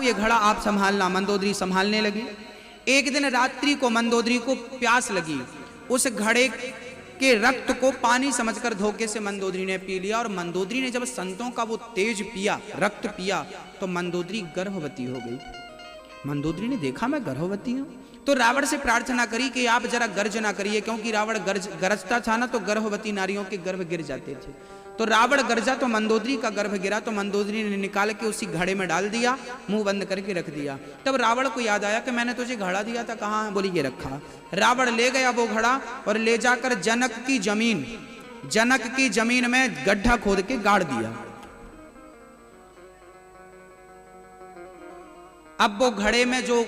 ये घड़ा आप संभालना। मंदोदरी संभालने लगी। एक दिन रात्रि को मंदोदरी को प्यास लगी। उस घड़े के रक्त को पानी समझकर धोखे से मंदोदरी ने पी लिया। और मंदोदरी ने जब संतों का वो तेज पिया, रक्त पिया, तो मंदोदरी गर्भवती हो गई। मंदोदरी ने देखा मैं गर्भवती हूं, तो रावण से प्रार्थना करी कि आप जरा गर्ज ना करिए, क्योंकि रावण गरजता था ना तो गर्भवती नारियों के गर्भ गिर जाते थे। तो रावण गरजा तो मंदोदरी का गर्भ गिरा। तो मंदोदरी ने निकाल के उसी घड़े में डाल दिया, मुंह बंद करके रख दिया। तब रावण को याद आया कि मैंने तुझे घड़ा दिया था, कहाँ है? बोली ये रखा। रावण ले गया वो घड़ा और ले जाकर जनक की जमीन में गड्ढा खोद के गाड़ दिया। अब वो घड़े में जो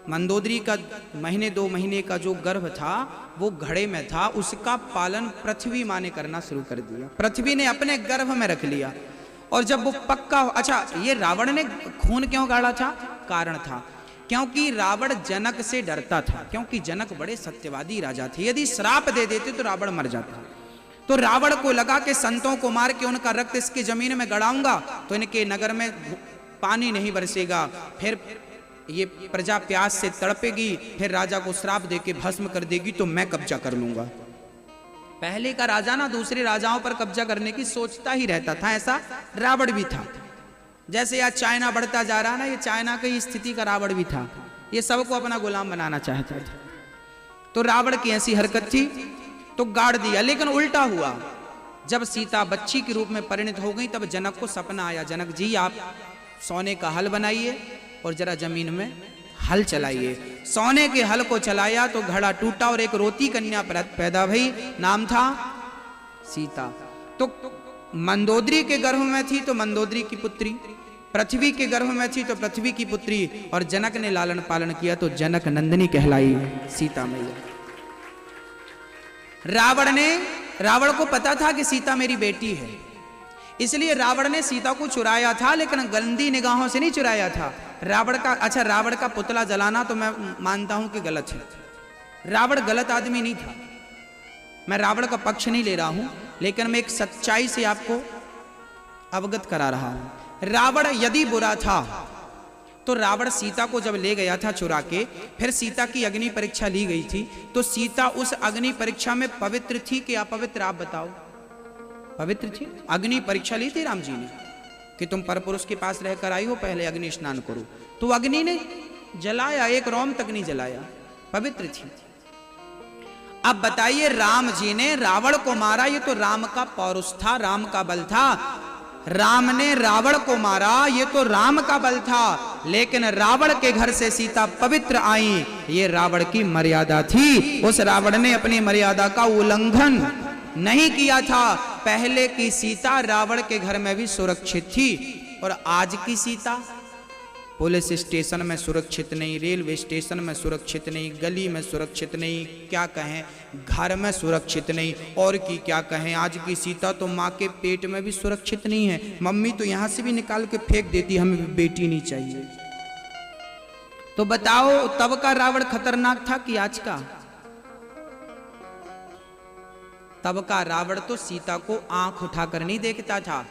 मंदोदरी का महीने 2 महीने का जो गर्भ था वो घड़े में था, उसका पालन पृथ्वी माँ ने करना शुरू कर दिया। पृथ्वी ने अपने गर्भ में रख लिया। और जब वो पक्का, अच्छा ये रावण ने खून क्यों गाड़ा था? कारण था क्योंकि रावण जनक से डरता था, क्योंकि जनक बड़े सत्यवादी राजा थे। यदि श्राप दे देते तो रावण मर जाता। तो रावण को लगा कि संतों को मार के उनका रक्त इसकी जमीन में गड़ाऊंगा तो इनके नगर में पानी नहीं बरसेगा, फिर ये प्रजा प्यास से तड़पेगी, फिर राजा को श्राप देके भस्म कर देगी, तो मैं कब्जा कर लूंगा। पहले का राजा ना दूसरे राजाओं पर कब्जा करने की सोचता ही रहता था, ऐसा रावण भी था। जैसे आज चाइना बढ़ता जा रहा ना, ये चाइना की स्थिति का रावण भी था। ये सबको अपना गुलाम बनाना चाहता था। तो रावण की ऐसी हरकत थी तो गाड़ दिया। लेकिन उल्टा हुआ, जब सीता बच्ची के रूप में परिणत हो गई तब जनक को सपना आया, जनक जी आप सोने का हल बनाइए और जरा जमीन में हल चलाइए। सोने के हल को चलाया तो घड़ा टूटा और एक रोती कन्या पैदा भई, नाम था सीता। तो मंदोदरी के गर्भ में थी तो मंदोदरी की पुत्री, पृथ्वी के गर्भ में थी तो पृथ्वी की पुत्री, और जनक ने लालन पालन किया तो जनक नंदिनी कहलाई सीता मैया। रावण को पता था कि सीता मेरी बेटी है, इसलिए रावण ने सीता को चुराया था, लेकिन गंदी निगाहों से नहीं चुराया था। रावण का पुतला जलाना तो मैं मानता हूं कि गलत है। रावण गलत आदमी नहीं था, मैं रावण का पक्ष नहीं ले रहा हूं, लेकिन मैं एक सच्चाई से आपको अवगत करा रहा हूं। रावण यदि बुरा था तो रावण सीता को जब ले गया था चुरा के, फिर सीता की अग्नि परीक्षा ली गई थी, तो सीता उस अग्नि परीक्षा में पवित्र थी कि अपवित्र? आप बताओ। पवित्र थी। अग्नि परीक्षा ली थी राम जी ने कि तुम परपुरुष के पास रहकर आई हो, पहले अग्नि स्नान करो। तो अग्नि ने जलाया, एक रोम तक नहीं जलाया, पवित्र थी। अब बताइए, राम जी ने रावण को मारा, ये तो राम का पौरुष था, राम का बल था। राम ने रावण को मारा, ये तो राम का बल था, लेकिन रावण के घर से सीता पवित्र आई, ये रावण की मर्यादा थी। उस रावण ने अपनी मर्यादा का उल्लंघन नहीं किया था। पहले की सीता रावण के घर में भी सुरक्षित थी, और आज की सीता पुलिस स्टेशन में सुरक्षित नहीं, रेलवे स्टेशन में सुरक्षित नहीं, गली में सुरक्षित नहीं, क्या कहें घर में सुरक्षित नहीं, और की क्या कहें। आज की सीता तो माँ के पेट में भी सुरक्षित नहीं है। मम्मी तो यहां से भी निकाल के फेंक देती, हमें भी बेटी नहीं चाहिए। तो बताओ, तब का रावण खतरनाक था कि आज का? तब का रावण तो सीता को आंख उठाकर नहीं देखता था।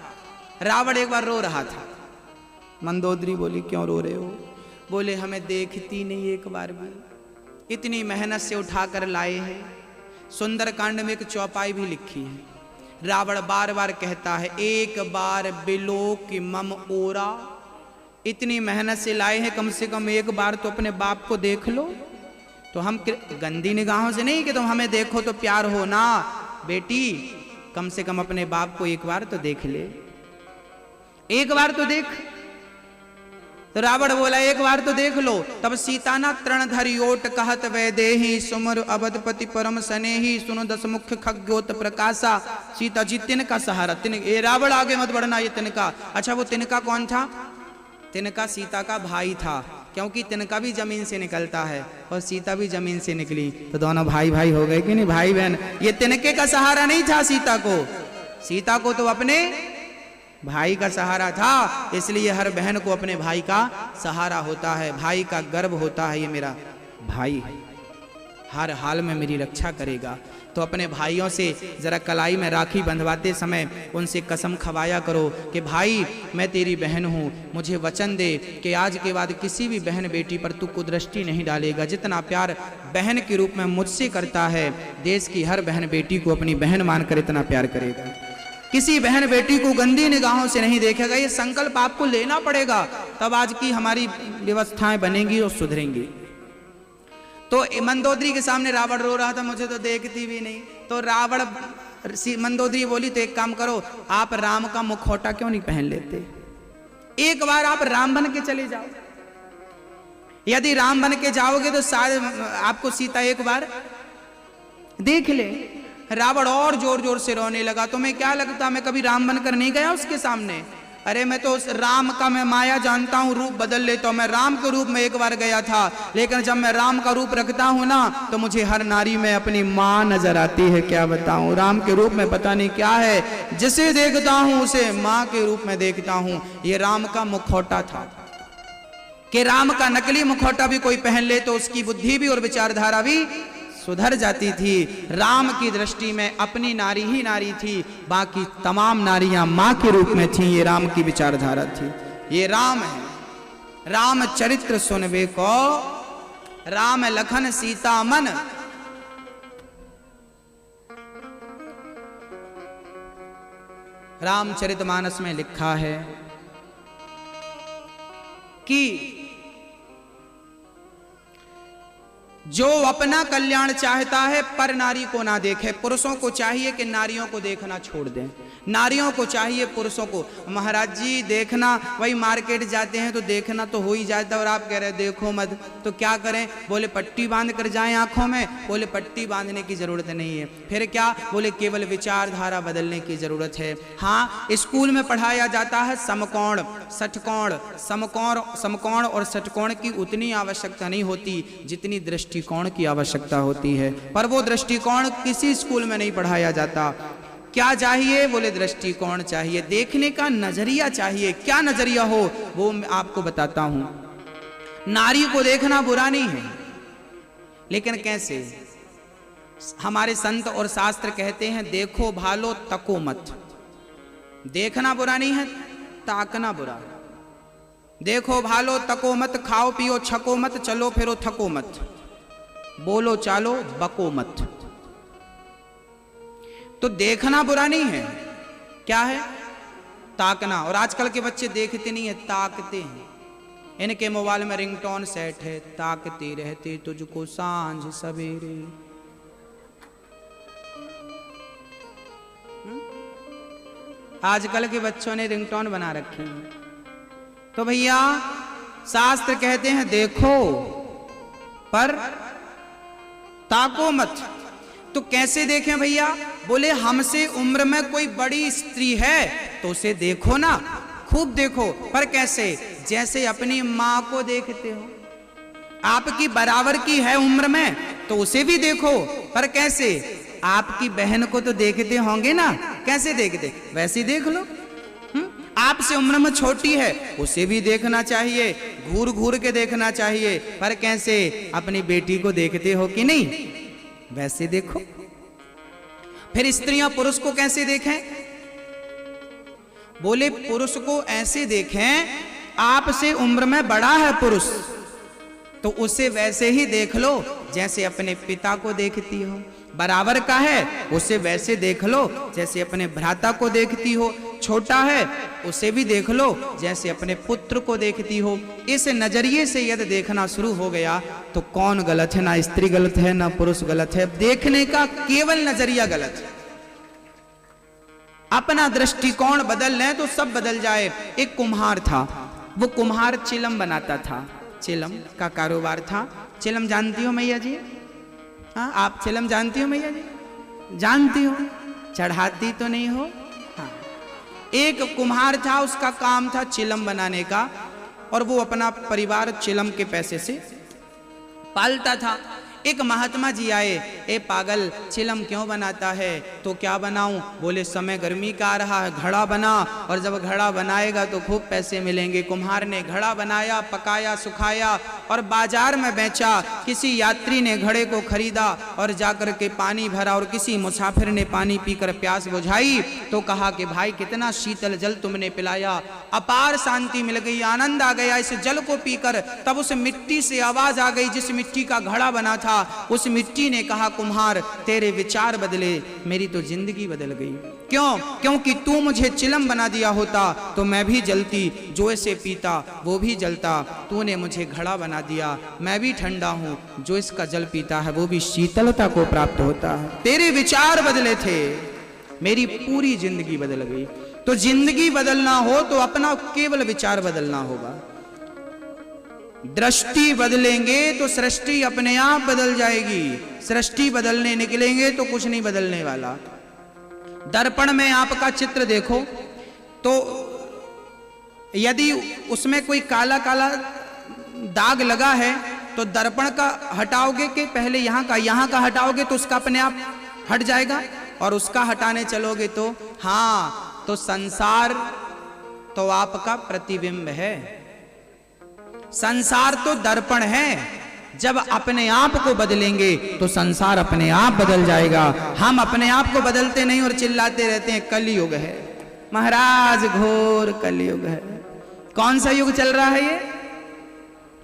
रावण एक बार रो रहा था। मंदोदरी बोली क्यों रो रहे हो? बोले हमें देखती नहीं एक बार भी, इतनी मेहनत से उठाकर लाए हैं। सुंदरकांड में एक चौपाई भी लिखी है। रावण बार बार कहता है, एक बार बिलोक मम ओरा, इतनी मेहनत से लाए हैं, कम से कम एक बार तो अपने बाप को देख लो। तो हम गंदी निगाहों से नहीं कि तुम हमें देखो तो प्यार हो ना, बेटी कम से कम अपने बाप को एक बार तो देख ले, एक बार तो देख। तो रावण बोला एक बार तो देख लो। तब सीता ना तृणधरि ओट कहत वैदेही, सुमर अवधपति परम सनेही, सुनो दस मुख्य खग्योत प्रकाशा। सीता जी तिनका सहारा, ये रावण आगे मत बढ़ना, ये तिनका। अच्छा वो तिनका कौन था? तिनका सीता का भाई था, क्योंकि तिनका भी जमीन से निकलता है और सीता भी जमीन से निकली, तो दोनों भाई भाई हो गए कि नहीं, भाई बहन। ये तिनके का सहारा नहीं था सीता को, सीता को तो अपने भाई का सहारा था। इसलिए हर बहन को अपने भाई का सहारा होता है, भाई का गर्व होता है, ये मेरा भाई है। हर हाल में मेरी रक्षा करेगा। तो अपने भाइयों से ज़रा कलाई में राखी बंधवाते समय उनसे कसम खवाया करो कि भाई मैं तेरी बहन हूँ, मुझे वचन दे कि आज के बाद किसी भी बहन बेटी पर तू कुदृष्टि नहीं डालेगा। जितना प्यार बहन के रूप में मुझसे करता है, देश की हर बहन बेटी को अपनी बहन मानकर इतना प्यार करेगा। किसी बहन बेटी को गंदी निगाहों से नहीं देखेगा। ये संकल्प आपको लेना पड़ेगा, तब आज की हमारी व्यवस्थाएं बनेंगी और सुधरेंगी। तो मंदोदरी के सामने रावण रो रहा था, मुझे तो देखती भी नहीं। तो मंदोदरी बोली तो एक काम करो, आप राम का मुखौटा क्यों नहीं पहन लेते? एक बार आप राम बन के चले जाओ। यदि राम बन के जाओगे तो शायद आपको सीता एक बार देख ले। रावण और जोर जोर से रोने लगा। तुम्हें क्या लगता मैं कभी राम बनकर नहीं गया उसके सामने? अरे मैं तो उस राम का मैं माया जानता हूँ, रूप बदल लेता हूँ। मैं राम के रूप में एक बार गया था, लेकिन जब मैं राम का रूप रखता हूँ ना तो मुझे हर नारी में अपनी माँ नजर आती है। क्या बताऊँ, राम के रूप में पता नहीं क्या है, जिसे देखता हूँ उसे माँ के रूप में देखता हूँ। ये राम का मुखौटा था कि राम का नकली मुखौटा भी कोई पहन ले तो उसकी बुद्धि भी और विचारधारा भी सुधर जाती थी। राम की दृष्टि में अपनी नारी ही नारी थी, बाकी तमाम नारियां मां के रूप में थीं। ये राम की विचारधारा थी। ये राम है। राम चरित्र सुनबे को, राम लखन सीता मन। रामचरितमानस में लिखा है कि जो अपना कल्याण चाहता है पर नारी को ना देखे। पुरुषों को चाहिए कि नारियों को देखना छोड़ दें। नारियों को चाहिए पुरुषों को, महाराज जी देखना, वही मार्केट जाते हैं तो देखना तो हो ही जाता है, और आप कह रहे हैं देखो मत, तो क्या करें? बोले पट्टी बांध कर जाएं आंखों में। बोले पट्टी बांधने की जरूरत नहीं है। फिर क्या? बोले केवल विचारधारा बदलने की जरूरत है। हाँ, स्कूल में पढ़ाया जाता है समकोण षटकोण, समकोण और षटकोण की उतनी आवश्यकता नहीं होती जितनी दृष्टिकोण की आवश्यकता होती है, पर वो दृष्टिकोण किसी स्कूल में नहीं पढ़ाया जाता। क्या चाहिए? बोले दृष्टिकोण चाहिए, देखने का नजरिया चाहिए। क्या नजरिया हो वो मैं आपको बताता हूं। नारी को देखना बुरा नहीं है, लेकिन कैसे? हमारे संत और शास्त्र कहते हैं देखो भालो तको मत। देखना बुरा नहीं है, ताकना बुरा है। देखो भालो तको मत, खाओ पियो छको मत, चलो फिरो थको मत, बोलो चालो बको मत। तो देखना बुरा नहीं है, क्या है? ताकना। और आजकल के बच्चे देखते नहीं है, ताकते हैं। इनके मोबाइल में रिंगटोन सेट है, ताकते रहते तुझको सांझ सवेरे। आजकल के बच्चों ने रिंगटोन बना रखे हैं। तो भैया शास्त्र कहते हैं देखो पर ताको मत। तो कैसे देखें भैया? बोले हमसे उम्र में कोई बड़ी स्त्री है तो उसे देखो ना, खूब देखो। पर कैसे? जैसे अपनी माँ को देखते हो। आपकी बराबर की है उम्र में तो उसे भी देखो, पर कैसे? आपकी बहन को तो देखते होंगे ना, कैसे देखते? वैसे देख लो। आपसे उम्र में छोटी है उसे भी देखना चाहिए, घूर घूर के देखना चाहिए, पर कैसे? अपनी बेटी को देखते हो कि नहीं, वैसे देखो। फिर स्त्रियां पुरुष को कैसे देखें? बोले पुरुष को ऐसे देखें, आपसे उम्र में बड़ा है पुरुष तो उसे वैसे ही देख लो जैसे अपने पिता को देखती हो। बराबर का है उसे वैसे देख लो जैसे अपने भ्राता को देखती हो। छोटा है उसे भी देख लो जैसे अपने पुत्र को देखती हो। इस नजरिए से यदि देखना शुरू हो गया तो कौन गलत है? ना स्त्री गलत है ना पुरुष गलत है, देखने का केवल नजरिया गलत है। अपना दृष्टिकोण बदल लें तो सब बदल जाए। एक कुम्हार था, वो कुम्हार चिलम बनाता था, चिलम का कारोबार था। चिलम जानती हो मैया जी? हाँ, आप चिलम जानती हो मैया जी? जानती हो, चढ़ाती तो नहीं हो? हाँ। एक कुम्हार था, उसका काम था चिलम बनाने का, और वो अपना परिवार चिलम के पैसे से पालता था। एक महात्मा जी आए, ए पागल चिलम क्यों बनाता है? तो क्या बनाऊं? बोले समय गर्मी का आ रहा है, घड़ा बना, और जब घड़ा बनाएगा तो खूब पैसे मिलेंगे। कुम्हार ने घड़ा बनाया, पकाया, सुखाया, और बाजार में बेचा। किसी यात्री ने घड़े को खरीदा और जाकर के पानी भरा, और किसी मुसाफिर ने पानी पीकर प्यास बुझाई तो कहा कि भाई कितना शीतल जल तुमने पिलाया, अपार शांति मिल गई, आनंद आ गया इस जल को पीकर। तब उस मिट्टी से आवाज आ गई जिस मिट्टी का घड़ा बना था। उस मिट्टी ने कहा कुम्हार तेरे विचार बदले, मेरी तो जिंदगी बदल गई। क्यों? क्योंकि तू मुझे चिलम बना दिया होता तो मैं भी जलती, जो इसे पीता वो भी जलता। तूने मुझे घड़ा बना दिया, मैं भी ठंडा हूं, जो इसका जल पीता है वो भी शीतलता को प्राप्त होता है। तेरे विचार बदले थे, मेरी पूरी जिंदगी बदल गई। तो जिंदगी बदलना हो तो अपना केवल विचार बदलना होगा। दृष्टि बदलेंगे तो सृष्टि अपने आप बदल जाएगी। सृष्टि बदलने निकलेंगे तो कुछ नहीं बदलने वाला। दर्पण में आपका चित्र देखो तो यदि उसमें कोई काला काला दाग लगा है तो दर्पण का हटाओगे कि पहले यहाँ का हटाओगे तो उसका अपने आप हट जाएगा, और उसका हटाने चलोगे तो हाँ, तो संसार तो आपका प्रतिबिंब है। संसार तो दर्पण है। जब अपने आप को बदलेंगे तो संसार अपने आप बदल जाएगा। हम अपने आप को बदलते नहीं और चिल्लाते रहते हैं कलयुग है। महाराज घोर कलयुग है। कौन सा युग चल रहा है ये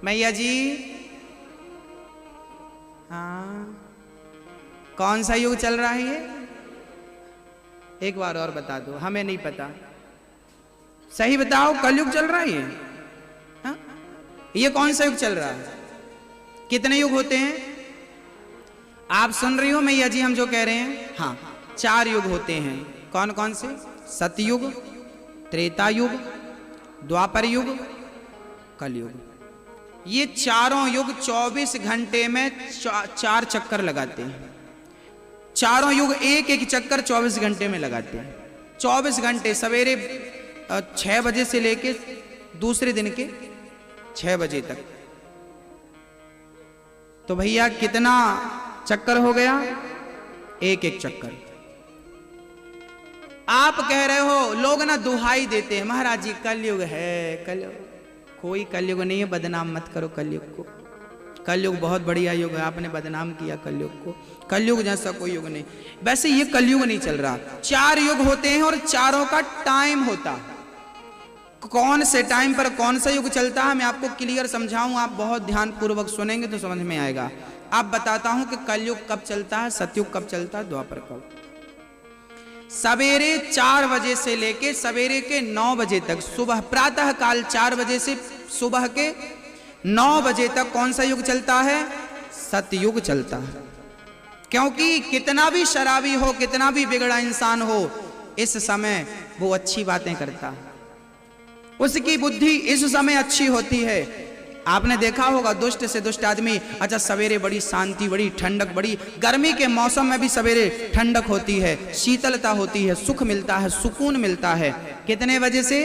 मैया जी? हाँ, कौन सा युग चल रहा है ये? एक बार और बता दो, हमें नहीं पता। सही बताओ, कलयुग चल रहा है ये? हाँ? ये कौन सा युग चल रहा है? कितने युग होते हैं? आप सुन रही हो मैया जी हम जो कह रहे हैं? हाँ, 4 युग होते हैं। कौन कौन से? सतयुग, त्रेता युग, द्वापर युग, कलयुग। ये चारों युग 24 घंटे में 4 चक्कर लगाते हैं। चारों युग एक एक चक्कर 24 घंटे में लगाते हैं। 24 घंटे, सवेरे 6 बजे से लेके दूसरे दिन के 6 बजे तक। तो भैया कितना चक्कर हो गया? एक एक चक्कर। आप कह रहे हो, लोग ना दुहाई देते हैं महाराज जी कलयुग है, कलयुग। कोई कलयुग नहीं है, बदनाम मत करो कलयुग को। कलयुग बहुत बढ़िया युग है, आपने बदनाम किया कलयुग को। कलयुग जैसा कोई युग नहीं। वैसे ये कलयुग नहीं चल रहा। 4 युग होते हैं और चारों का टाइम होता है। कौन से टाइम पर कौन सा युग चलता है मैं आपको क्लियर समझाऊं, आप बहुत ध्यान पूर्वक सुनेंगे तो समझ में आएगा। आप बताता हूं कि कलयुग कब चलता है, सतयुग कब चलता है, द्वापर कब। सवेरे 4 बजे से लेके सवेरे के 9 बजे तक, सुबह प्रातः काल 4 बजे से सुबह के 9 बजे तक कौन सा युग चलता है? सतयुग चलता है। क्योंकि कितना भी शराबी हो, कितना भी बिगड़ा इंसान हो, इस समय वो अच्छी बातें करता है। उसकी बुद्धि इस समय अच्छी होती है। आपने देखा होगा दुष्ट से दुष्ट आदमी, अच्छा सवेरे बड़ी शांति, बड़ी ठंडक, बड़ी गर्मी के मौसम में भी सवेरे ठंडक होती है, शीतलता होती है, सुख मिलता है, सुकून मिलता है। कितने बजे से?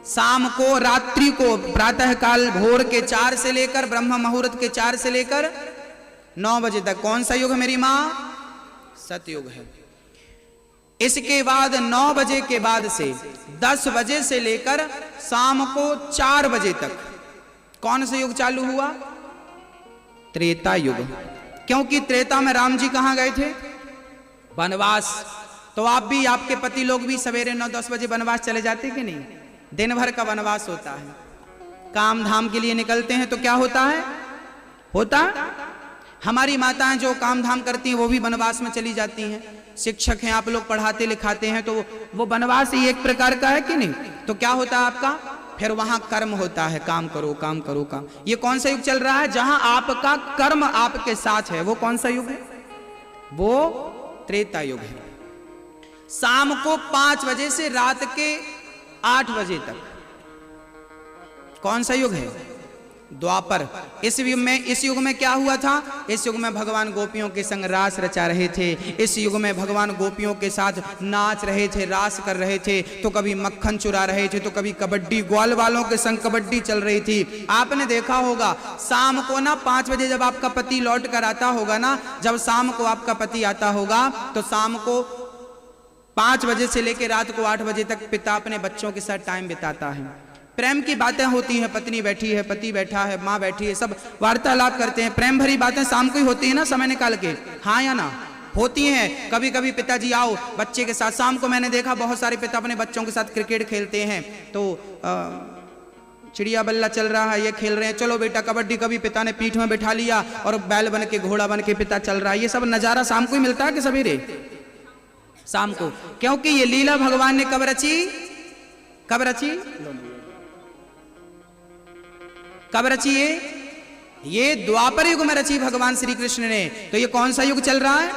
शाम को, रात्रि को, प्रातः काल भोर के 4 से लेकर ब्रह्म मुहूर्त के 4 से लेकर 9 बजे तक। कौन सा युग है मेरी माँ? सतयुग है। इसके बाद 9 बजे के बाद से 10 बजे से लेकर शाम को 4 बजे तक कौन सा युग चालू हुआ? त्रेता युग। क्योंकि त्रेता में राम जी कहां गए थे? वनवास। तो आप भी, आपके पति लोग भी सवेरे 9-10 बजे वनवास चले जाते कि नहीं? दिन भर का वनवास होता है। काम धाम के लिए निकलते हैं तो क्या होता है? हमारी माताएं जो काम धाम करती हैं वो भी वनवास में चली जाती हैं। शिक्षक हैं आप लोग, पढ़ाते लिखाते हैं, तो वो वनवास ही एक प्रकार का है कि नहीं? तो क्या होता है आपका? फिर वहां कर्म होता है, काम करो काम करो काम। ये कौन सा युग चल रहा है? जहां आपका कर्म आपके साथ है, वो कौन सा युग है? वो त्रेता युग है। शाम को 5 बजे से रात के 8 बजे तक कौन सा युग है? द्वापर। इस युग में क्या हुआ था? इस युग में भगवान गोपियों के संग रास रचा रहे थे। इस युग में भगवान गोपियों के साथ नाच रहे थे, रास कर रहे थे। तो कभी मक्खन चुरा रहे थे, तो कभी कबड्डी, ग्वाल वालों के संग कबड्डी चल रही थी। आपने देखा होगा शाम को ना 5 बजे जब आपका पति लौट कर आता होगा ना, जब शाम को आपका पति आता होगा तो शाम को 5 बजे से लेकर रात को 8 बजे तक पिता अपने बच्चों के साथ टाइम बिताता है। प्रेम की बातें होती हैं, पत्नी बैठी है, पति बैठा है, माँ बैठी है, सब वार्तालाप करते हैं, प्रेम भरी बातें शाम को ही होती है ना, समय निकाल के, हाँ या ना, होती हैं। कभी कभी पिताजी आओ बच्चे के साथ, शाम को मैंने देखा बहुत सारे पिता अपने बच्चों के साथ क्रिकेट खेलते हैं, तो चिड़िया बल्ला चल रहा है, ये खेल रहे हैं, चलो बेटा कबड्डी, कभी पिता ने पीठ में बिठा लिया और बैल बन के घोड़ा बन के पिता चल रहा है। ये सब नजारा शाम को ही मिलता है कि सवेरे? शाम को, क्योंकि ये लीला भगवान ने कब रची? कब रची? कब रची? ये द्वापर युग में रची भगवान श्री कृष्ण ने। तो ये कौन सा युग चल रहा है?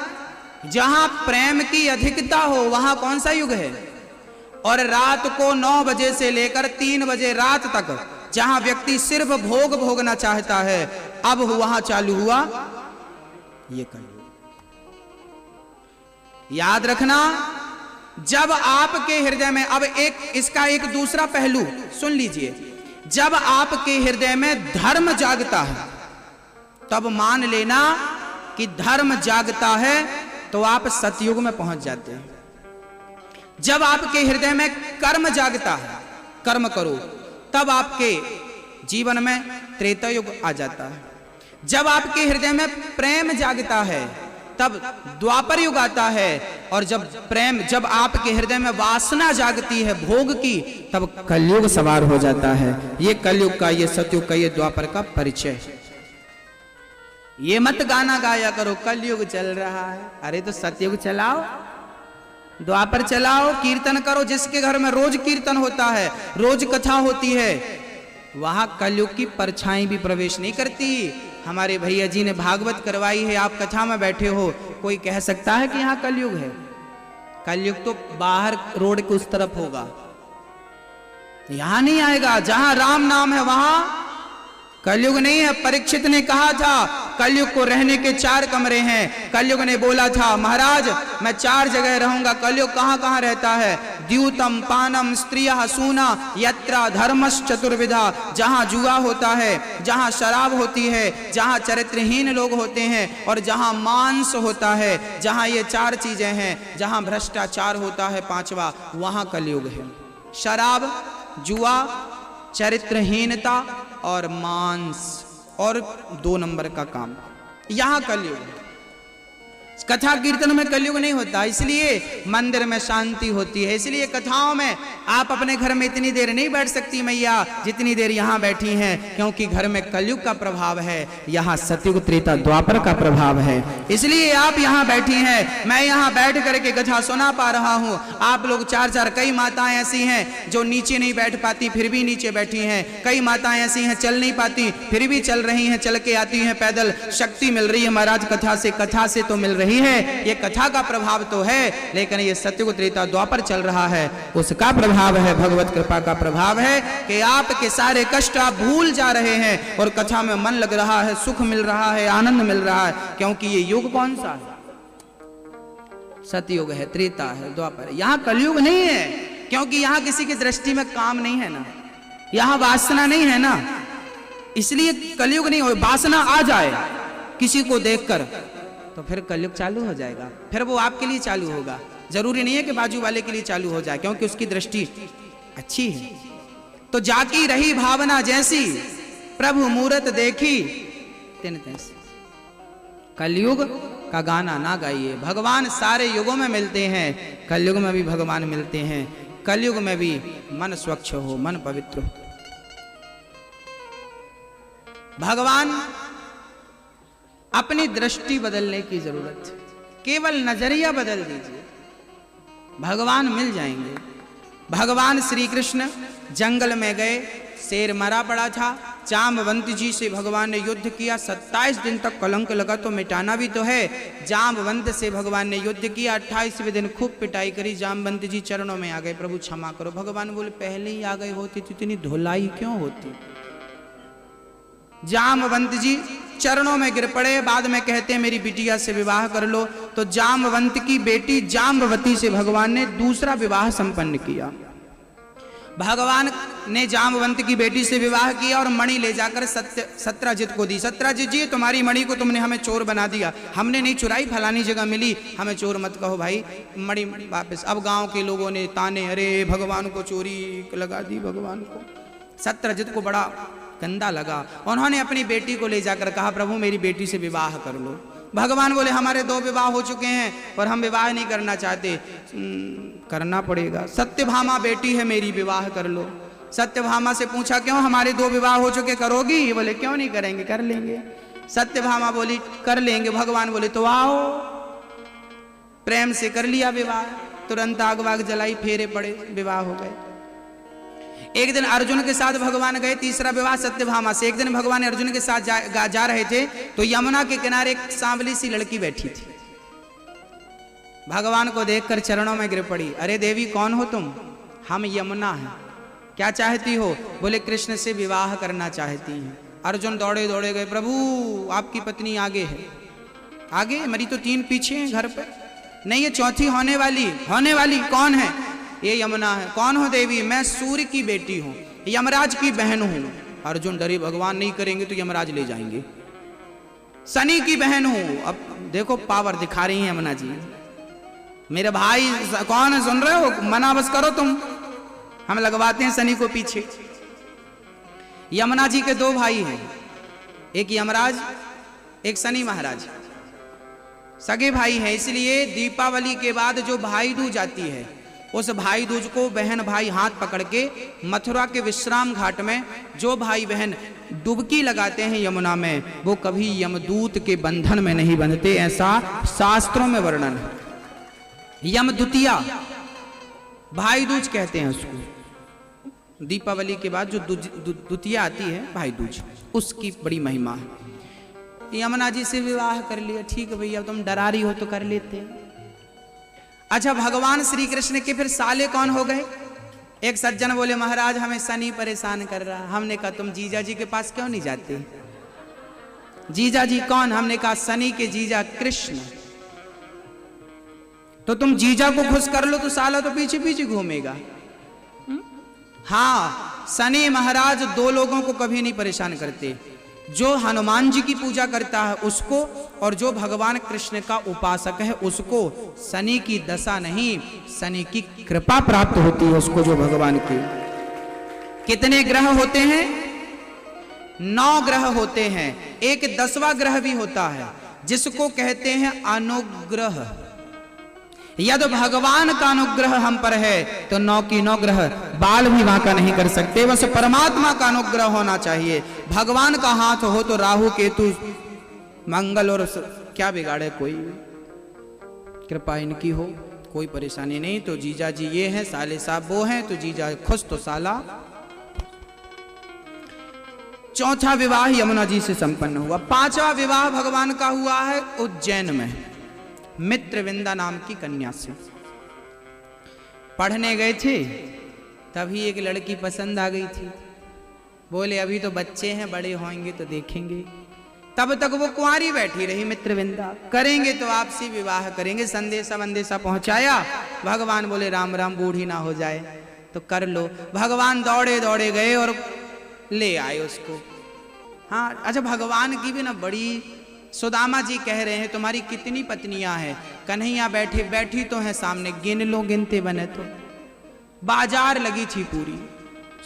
जहां प्रेम की अधिकता हो वहां कौन सा युग है? और रात को 9 बजे से लेकर 3 बजे रात तक जहां व्यक्ति सिर्फ भोग भोगना चाहता है, अब वहां चालू हुआ ये कलयुग। याद रखना, जब आपके हृदय में, अब इसका एक दूसरा पहलू सुन लीजिए, जब आपके हृदय में धर्म जागता है तब मान लेना कि धर्म जागता है तो आप सतयुग में पहुंच जाते हैं। जब आपके हृदय में कर्म जागता है, कर्म करो, तब आपके जीवन में त्रेता युग आ जाता है। जब आपके हृदय में प्रेम जागता है तब द्वापर युग आता है, और जब आपके हृदय में वासना जागती है भोग की, तब कलयुग सवार हो जाता है। ये कलयुग का, ये सतयुग का, ये द्वापर का परिचय। ये मत गाना गाया करो कलयुग चल रहा है, अरे तो सतयुग चलाओ, द्वापर चलाओ, कीर्तन करो। जिसके घर में रोज कीर्तन होता है, रोज कथा होती है, वहां कलयुग की परछाई भी प्रवेश नहीं करती। हमारे भैया जी ने भागवत करवाई है, आप कथा में बैठे हो, कोई कह सकता है कि यहां कलयुग है? कलयुग तो बाहर रोड के उस तरफ होगा, यहां नहीं आएगा। जहां राम नाम है वहां कलयुग नहीं है। परीक्षित ने कहा था कलयुग को रहने के 4 कमरे हैं। कलयुग ने बोला था महाराज मैं 4 जगह रहूंगा। कलयुग कहां कहां रहता है? द्यूतम पानम स्त्रियः सूना यत्रा धर्मश्च चतुर्विधा, जहां जुआ होता है, जहां शराब होती है, जहां चरित्रहीन लोग होते हैं, और जहां मांस होता है, जहां ये 4 चीजें हैं, जहां भ्रष्टाचार होता है 5वां, वहां कलयुग है। शराब, जुआ, चरित्रहीनता और मांस, और 2 नंबर का काम, यहां कलयुग है। कथा कीर्तन में कलयुग नहीं होता, इसलिए मंदिर में शांति होती है। इसलिए कथाओं में आप अपने घर में इतनी देर नहीं बैठ सकती मैया जितनी देर यहाँ बैठी हैं, क्योंकि घर में कलयुग का प्रभाव है, यहाँ सतयुग त्रेता द्वापर का प्रभाव है। इसलिए आप यहाँ बैठी हैं, मैं यहाँ बैठ करके कथा सुना पा रहा हूँ। आप लोग 4 कई माताएं ऐसी हैं जो नीचे नहीं बैठ पाती फिर भी नीचे बैठी हैं। कई माताएं ऐसी हैं चल नहीं पाती फिर भी चल रही हैं, चल के आती हैं पैदल। शक्ति मिल रही है महाराज कथा से तो मिल रही है। ये कथा का प्रभाव तो है, लेकिन ये सतयुग त्रेता द्वापर चल रहा है, उसका प्रभाव है, भगवत कृपा का प्रभाव है कि आपके सारे कष्ट आप भूल जा रहे हैं और कथा में मन लग रहा है, सुख मिल रहा है, आनंद मिल रहा है। क्योंकि ये युग कौन सा है? सतयुग है, त्रेता है, द्वापर। यहाँ कलयुग नहीं है, क्योंकि यहाँ किसी की दृष्टि में काम नहीं है ना, यहाँ वासना नहीं है ना, इसलिए कलयुग नहीं हो। वासना आ जाए किसी को देखकर तो फिर कलयुग चालू हो जाएगा, फिर वो आपके लिए चालू होगा। जरूरी नहीं है कि बाजू वाले के लिए चालू हो जाए, क्योंकि उसकी दृष्टि अच्छी है। तो जाकी रही भावना जैसी, प्रभु मूरत देखी तिन तैसी। कलयुग का गाना ना गाइए। भगवान सारे युगों में मिलते हैं, कलयुग में भी भगवान मिलते हैं। कलयुग में भी मन स्वच्छ हो, मन पवित्र हो। भगवान अपनी दृष्टि बदलने की जरूरत है, केवल नजरिया बदल दीजिए, भगवान मिल जाएंगे। भगवान श्री कृष्ण जंगल में गए, शेर मरा पड़ा था, जाम्बवंत जी से भगवान ने युद्ध किया। 27 दिन तक कलंक लगा तो मिटाना भी तो है। जाम्बवंत से भगवान ने युद्ध किया, 28वें दिन खूब पिटाई करी। जाम्बवंत जी चरणों में आ गए, प्रभु क्षमा करो। भगवान बोले पहले ही आ गए होती तो इतनी धुलाई क्यों होती। जाम्बवंत जी चरणों में गिर पड़े। बाद में कहते हैं मेरी बिटिया से विवाह कर लो। तो जाम्बवंत की बेटी जाम्बवती से भगवान ने दूसरा विवाह संपन्न किया। भगवान ने जाम्बवंत की बेटी से विवाह किया और मणि ले जाकर सत्यजित को दी। सत्यजित जी तुम्हारी मणि को तुमने हमें चोर बना दिया, हमने नहीं चुराई, फलानी जगह मिली, हमें चोर मत कहो भाई, मणि वापस। अब गांव के लोगों ने ताने, अरे भगवान को चोरी लगा दी, भगवान को सत्यरजत को बड़ा गंदा लगा। उन्होंने अपनी बेटी को ले जाकर कहा प्रभु मेरी बेटी से विवाह कर लो। भगवान बोले हमारे 2 विवाह हो चुके हैं पर हम विवाह नहीं करना चाहते। करना पड़ेगा, सत्यभामा बेटी है मेरी, विवाह कर लो। सत्यभामा से पूछा क्यों, हमारे 2 विवाह हो चुके, करोगी? बोले क्यों नहीं करेंगे, कर लेंगे। सत्यभामा बोली कर लेंगे। भगवान बोले तो आओ। प्रेम से कर लिया विवाह, तुरंत आग वाग जलाई, फेरे पड़े, विवाह हो गए। एक दिन अर्जुन के साथ भगवान गए, तीसरा विवाह सत्यभामा से। एक दिन भगवान अर्जुन के साथ जा रहे थे तो यमुना के किनारे एक सांवली सी लड़की बैठी थी। भगवान को देखकर चरणों में गिर पड़ी। अरे देवी कौन हो तुम? हम यमुना हैं। क्या चाहती हो? बोले कृष्ण से विवाह करना चाहती हैं। अर्जुन दौड़े दौड़े गए, प्रभु आपकी पत्नी आगे है। आगे? मेरी तो 3 पीछे हैं घर पे। नहीं ये चौथी होने वाली। कौन है? ये यमुना है। कौन हो देवी? मैं सूर्य की बेटी हूं, यमराज की बहन हूं। अर्जुन डरे, भगवान नहीं करेंगे तो यमराज ले जाएंगे। शनि की बहन हूं। अब देखो पावर दिखा रही है यमुना जी। मेरे भाई कौन है, सुन रहे हो? मना बस करो तुम, हम लगवाते हैं शनि को पीछे। यमुना जी के 2 भाई हैं, एक यमराज एक शनि महाराज, सगे भाई हैं। इसलिए दीपावली के बाद जो भाई दूज आती है उस भाई दूज को बहन भाई हाथ पकड़ के मथुरा के विश्राम घाट में जो भाई बहन डुबकी लगाते हैं यमुना में, वो कभी यमदूत के बंधन में नहीं बंधते, ऐसा शास्त्रों में वर्णन है। यमदूतिया भाई दूज कहते हैं उसको। दीपावली के बाद जो द्वितीया आती है भाई दूज, उसकी बड़ी महिमा है। यमुना जी से विवाह कर लिया, ठीक है भैया तुम डरा रही हो तो कर लेते हैं। अच्छा भगवान श्री कृष्ण के फिर साले कौन हो गए? एक सज्जन बोले महाराज हमें शनि परेशान कर रहा। हमने कहा तुम जीजा जी के पास क्यों नहीं जाते? जीजा जी कौन? हमने कहा शनि के जीजा कृष्ण। तो तुम जीजा को खुश कर लो तो साला तो पीछे पीछे घूमेगा। हाँ शनि महाराज 2 लोगों को कभी नहीं परेशान करते, जो हनुमान जी की पूजा करता है उसको और जो भगवान कृष्ण का उपासक है उसको शनि की दशा नहीं, शनि की कृपा प्राप्त होती है उसको। जो भगवान के कितने ग्रह होते हैं? 9 ग्रह होते हैं। एक 10वां ग्रह भी होता है जिसको कहते हैं अनुग्रह। यदि भगवान का अनुग्रह हम पर है तो 9 की 9 ग्रह बाल भी वांका नहीं कर सकते। बस परमात्मा का अनुग्रह होना चाहिए। भगवान का हाथ हो तो राहु केतु मंगल और क्या बिगाड़े कोई। कृपा इनकी हो, कोई परेशानी नहीं। तो जीजा जी ये हैं, साले साहब वो हैं, तो जीजा खुश तो साला। 4था विवाह यमुना जी से संपन्न हुआ। 5वां विवाह भगवान का हुआ है उज्जैन में, मित्रविंदा नाम की कन्या से। पढ़ने गए थे तभी एक लड़की पसंद आ गई थी। बोले अभी तो बच्चे हैं, बड़े होंगे तो देखेंगे। तब तक वो कुंवारी बैठी रही मित्रविंदा। करेंगे तो आपसी विवाह करेंगे। संदेशा वंदेशा पहुंचाया। भगवान बोले राम राम बूढ़ी ना हो जाए तो कर लो। भगवान दौड़े दौड़े गए और ले आए उसको। हाँ अच्छा भगवान की भी ना बड़ी। सुदामा जी कह रहे हैं तुम्हारी कितनी पत्नियां हैं? कन्हैया बैठी तो हैं सामने, गिन लो गिनते बने तो। बाजार लगी थी पूरी।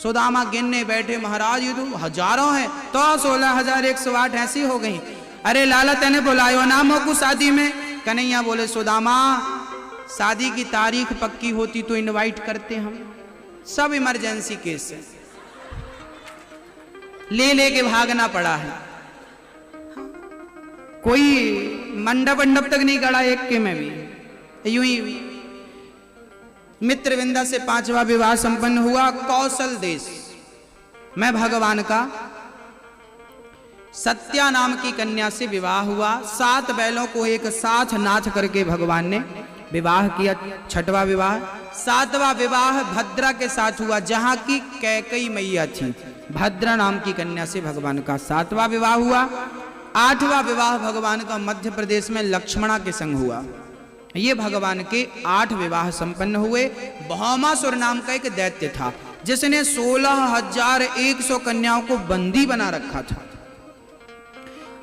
सुदामा गिनने बैठे, महाराज ये तो हजारों हैं। तो 16,108 ऐसी हो गई। अरे लाला तेने बुलायो ना मोकू शादी में? कन्हैया बोले सुदामा शादी की तारीख पक्की होती तो इनवाइट करते हम, सब इमरजेंसी केस है, ले के भागना पड़ा है। कोई मंडप तक नहीं गड़ा एक के में भी। यूं ही मित्रविंदा से 5वां विवाह संपन्न हुआ। कौशल देश में भगवान का सत्या नाम की कन्या से विवाह हुआ। 7 बैलों को एक साथ नाथ करके भगवान ने विवाह किया। 6वां विवाह। 7वां विवाह भद्रा के साथ हुआ, जहां की कैकई मैया थी। भद्रा नाम की कन्या से भगवान का 7वां विवाह हुआ। 8वां विवाह भगवान का मध्य प्रदेश में लक्ष्मणा के संग हुआ। ये भगवान के 8 विवाह संपन्न हुए। भौमासुर नाम का एक दैत्य था जिसने 16,100 कन्याओं को बंदी बना रखा था।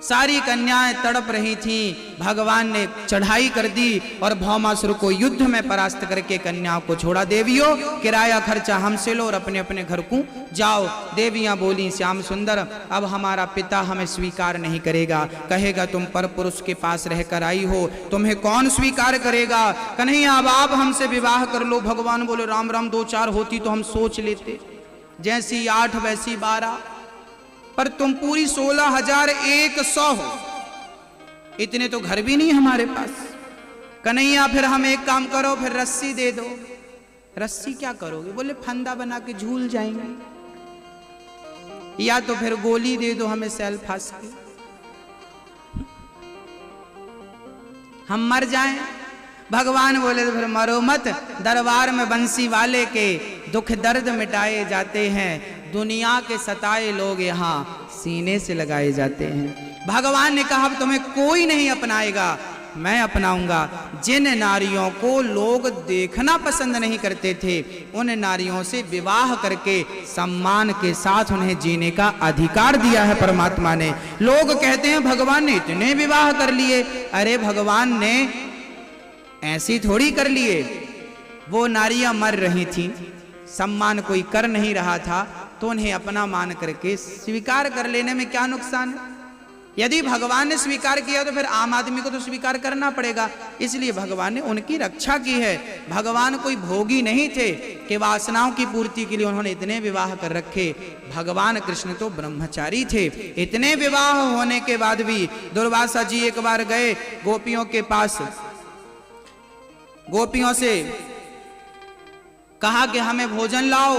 सारी कन्याएं तड़प रही थीं। भगवान ने चढ़ाई कर दी और भौमासुर को युद्ध में परास्त करके कन्याओं को छोड़ा। देवियों, किराया खर्चा हमसे लो और अपने अपने घर को जाओ। देवियां बोली, श्याम सुंदर, अब हमारा पिता हमें स्वीकार नहीं करेगा, कहेगा तुम पर पुरुष के पास रहकर आई हो, तुम्हें कौन स्वीकार करेगा। कन्हैया, अब आप हमसे विवाह कर लो। भगवान बोले, राम राम, 2-4 होती तो हम सोच लेते, जैसी 8 वैसी 12, पर तुम पूरी 16,100 हो, इतने तो घर भी नहीं हमारे पास। कन्हैया, फिर हम एक काम करो, फिर रस्सी दे दो। रस्सी क्या करोगे? बोले, फंदा बना के झूल जाएंगे, या तो फिर गोली दे दो हमें सेल फांस के, हम मर जाएं। भगवान बोले, तो फिर मरो मत, दरबार में बंसी वाले के दुख दर्द मिटाए जाते हैं, दुनिया के सताए लोग यहाँ सीने से लगाए जाते हैं। भगवान ने कहा, अब तुम्हें कोई नहीं अपनाएगा, मैं अपनाऊंगा। जिन नारियों को लोग देखना पसंद नहीं करते थे, उन नारियों से विवाह करके सम्मान के साथ उन्हें जीने का अधिकार दिया है परमात्मा ने। लोग कहते हैं भगवान ने इतने विवाह कर लिए। अरे भगवान ने ऐसी थोड़ी कर लिए, वो नारियां मर रही थीं, सम्मान कोई कर नहीं रहा था, तो उन्हें अपना मान करके स्वीकार कर लेने में क्या नुकसान है। यदि भगवान ने स्वीकार किया तो फिर आम आदमी को तो स्वीकार करना पड़ेगा, इसलिए भगवान ने उनकी रक्षा की है। भगवान कोई भोगी नहीं थे कि वासनाओं की पूर्ति के लिए उन्होंने इतने विवाह कर रखे। भगवान कृष्ण तो ब्रह्मचारी थे। इतने विवाह होने के बाद भी दुर्वासा जी एक बार गए गोपियों के पास, गोपियों से कहा कि हमें भोजन लाओ।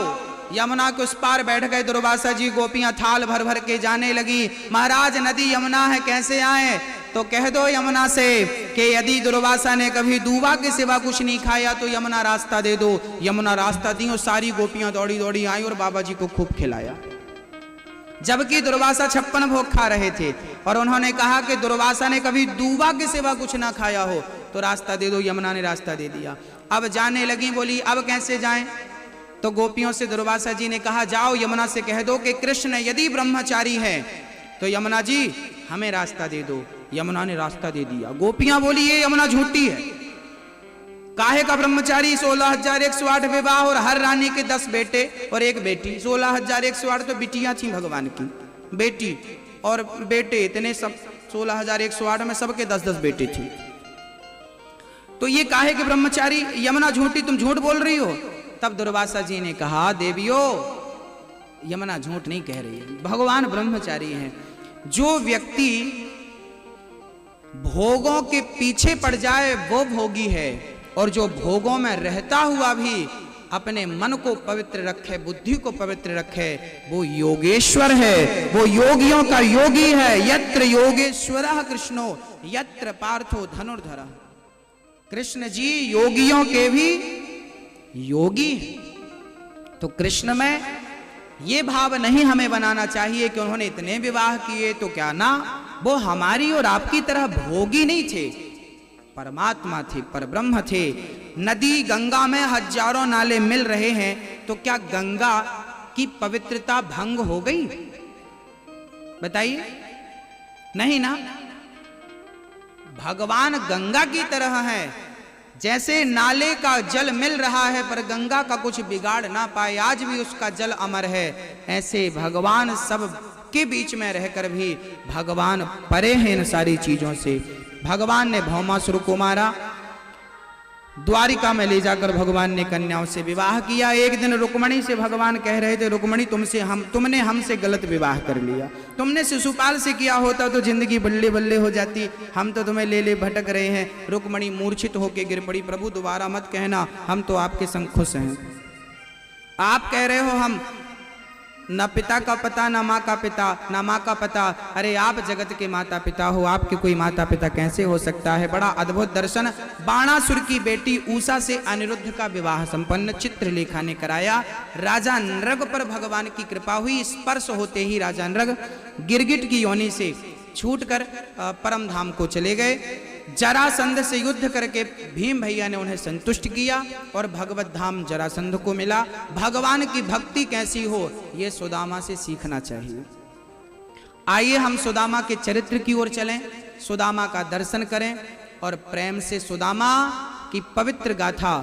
यमुना के उस पार बैठ गए दुर्वासा जी, गोपियां थाल भर भर के जाने लगी। महाराज, नदी यमुना है, कैसे आए? तो कह दो यमुना से कि यदि दुर्वासा ने कभी दूबा के सिवा कुछ नहीं खाया तो यमुना रास्ता दे दो। यमुना रास्ता दी और सारी गोपियां दौड़ी दौड़ी आई और बाबा जी को खूब खिलाया, जबकि दुर्वासा 56 भोग खा रहे थे। और उन्होंने कहा कि दुर्वासा ने कभी दूबा के सिवा कुछ ना खाया हो तो रास्ता दे दो। यमुना ने रास्ता दे दिया। अब जाने लगी, बोली अब कैसे जाएं? तो गोपियों से दुर्वासा जी ने कहा, जाओ यमुना से कह दो कि कृष्ण यदि ब्रह्मचारी है तो यमुना जी हमें रास्ता दे दो। यमुना ने रास्ता दे दिया। गोपियां बोली, ये यमुना झूठी है, काहे का ब्रह्मचारी? 16,108 विवाह और हर रानी के 10 बेटे और 1 बेटी। 16,108 तो बिटियां थी भगवान की, बेटी और बेटे इतने सब 16,108 में सबके 10-10 बेटे थे। तो ये काहे के ब्रह्मचारी? यमुना झूठी, तुम झूठ बोल रही हो। तब दुर्वासा जी ने कहा, देवियों, यमुना झूठ नहीं कह रही है, भगवान ब्रह्मचारी हैं। जो व्यक्ति भोगों के पीछे पड़ जाए वो भोगी है, और जो भोगों में रहता हुआ भी अपने मन को पवित्र रखे, बुद्धि को पवित्र रखे, वो योगेश्वर है, वो योगियों का योगी है। यत्र योगेश्वरः कृष्णो यत्र पार्थो धनुर्धरः। कृष्ण जी योगियों के भी योगी है। तो कृष्ण में ये भाव नहीं हमें बनाना चाहिए कि उन्होंने इतने विवाह किए तो क्या ना, वो हमारी और आपकी तरह भोगी नहीं थे, परमात्मा थे, परब्रह्म थे। नदी गंगा में हजारों नाले मिल रहे हैं तो क्या गंगा की पवित्रता भंग हो गई? बताइए, नहीं ना। भगवान गंगा की तरह है, जैसे नाले का जल मिल रहा है पर गंगा का कुछ बिगाड़ ना पाए, आज भी उसका जल अमर है, ऐसे भगवान सब के बीच में रहकर भी भगवान परे हैं इन सारी चीजों से। भगवान ने भौमासुर को मारा, द्वारिका में ले जाकर भगवान ने कन्याओं से विवाह किया। एक दिन रुक्मणी से भगवान कह रहे थे, रुक्मणी तुमने हमसे गलत विवाह कर लिया, तुमने शिशुपाल से किया होता तो जिंदगी बल्ले बल्ले हो जाती, हम तो तुम्हें ले ले भटक रहे हैं। रुक्मणी मूर्छित होकर गिर पड़ी, प्रभु दोबारा मत कहना, हम तो आपके संग खुश हैं। आप कह रहे हो हम न पिता का पता, न माँ का पिता, न माँ का पता। अरे आप जगत के माता पिता हो, आपके कोई माता पिता कैसे हो सकता है? बड़ा अद्भुत दर्शन बाणासुर की बेटी उषा से अनिरुद्ध का विवाह संपन्न चित्रलेखा ने कराया। राजा नृग पर भगवान की कृपा हुई, स्पर्श होते ही राजा नृग गिरगिट की योनि से छूटकर परम धाम को चले गए। जरासंध से युद्ध करके भीम भैया ने उन्हें संतुष्ट किया और भगवत धाम जरासंध को मिला। भगवान की भक्ति कैसी हो ये सुदामा से सीखना चाहिए। आइए हम सुदामा के चरित्र की ओर चलें, सुदामा का दर्शन करें और प्रेम से सुदामा की पवित्र गाथा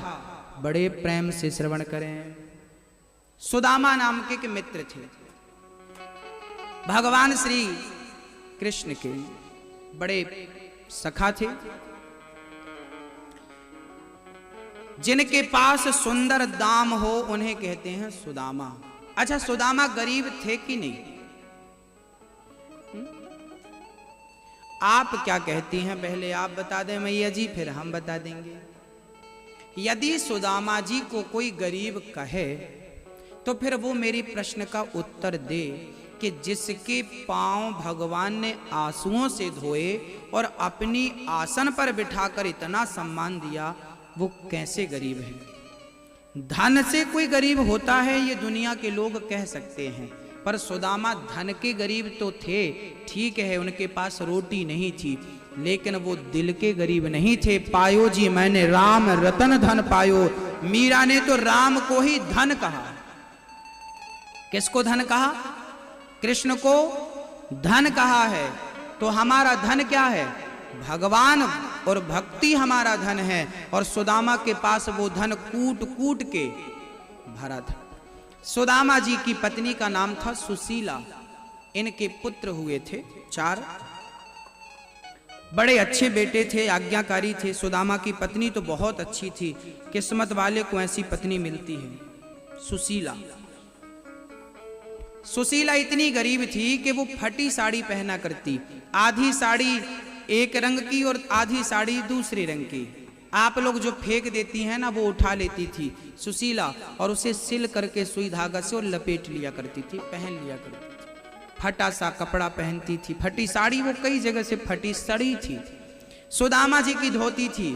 बड़े प्रेम से श्रवण करें। सुदामा नाम के मित्र थे, भगवान श्री कृष्ण के बड़े सखा थे, जिनके पास सुंदर दाम हो उन्हें कहते हैं सुदामा। अच्छा, सुदामा गरीब थे कि नहीं? आप क्या कहती हैं? पहले आप बता दें मैया जी, फिर हम बता देंगे। यदि सुदामा जी को कोई गरीब कहे तो फिर वो मेरी प्रश्न का उत्तर दे कि जिसके पांव भगवान ने आंसुओं से धोए और अपनी आसन पर बिठाकर इतना सम्मान दिया, वो कैसे गरीब है? धन से कोई गरीब होता है ये दुनिया के लोग कह सकते हैं, पर सुदामा धन के गरीब तो थे, ठीक है, उनके पास रोटी नहीं थी, लेकिन वो दिल के गरीब नहीं थे। पायो जी मैंने राम रतन धन पायो, मीरा ने तो राम को ही धन कहा। किसको धन कहा? कृष्ण को धन कहा है। तो हमारा धन क्या है? भगवान और भक्ति हमारा धन है। और सुदामा के पास वो धन कूट कूट के भरा था। सुदामा जी की पत्नी का नाम था सुशीला। इनके पुत्र हुए थे 4, बड़े अच्छे बेटे थे, आज्ञाकारी थे। सुदामा की पत्नी तो बहुत अच्छी थी, किस्मत वाले को ऐसी पत्नी मिलती है। सुशीला इतनी गरीब थी कि वो फटी साड़ी पहना करती, आधी साड़ी एक रंग की और आधी साड़ी दूसरे रंग की। आप लोग जो फेंक देती हैं ना, वो उठा लेती थी सुशीला और उसे सिल करके सुई धागा से और लपेट लिया करती थी, पहन लिया करती थी। फटा सा कपड़ा पहनती थी, फटी साड़ी वो कई जगह से फटी सड़ी थी। सुदामा जी की धोती थी,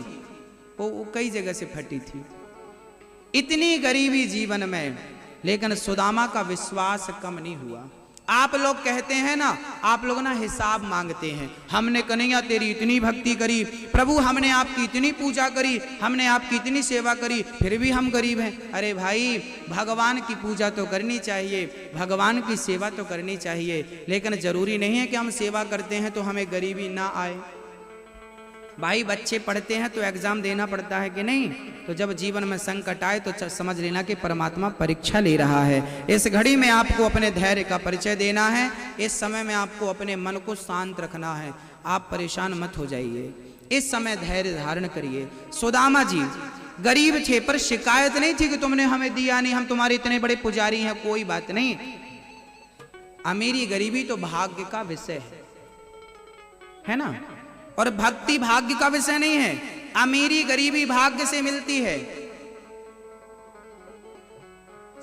वो कई जगह से फटी थी। इतनी गरीबी जीवन में, लेकिन सुदामा का विश्वास कम नहीं हुआ। आप लोग कहते हैं ना, आप लोग ना हिसाब मांगते हैं, हमने कन्हैया तेरी इतनी भक्ति करी, प्रभु हमने आपकी इतनी पूजा करी, हमने आपकी इतनी सेवा करी, फिर भी हम गरीब हैं। अरे भाई, भगवान की पूजा तो करनी चाहिए, भगवान की सेवा तो करनी चाहिए, लेकिन जरूरी नहीं है कि हम सेवा करते हैं तो हमें गरीबी ना आए। भाई, बच्चे पढ़ते हैं तो एग्जाम देना पड़ता है कि नहीं? तो जब जीवन में संकट आए तो समझ लेना कि परमात्मा परीक्षा ले रहा है। इस घड़ी में आपको अपने धैर्य का परिचय देना है, इस समय में आपको अपने मन को शांत रखना है। आप परेशान मत हो जाइए, इस समय धैर्य धारण करिए। सुदामा जी गरीब थे, पर शिकायत नहीं थी कि तुमने हमें दिया नहीं, हम तुम्हारे इतने बड़े पुजारी हैं, कोई बात नहीं। अमीरी गरीबी तो भाग्य का विषय है ना, और भक्ति भाग्य का विषय नहीं है। अमीरी गरीबी भाग्य से मिलती है।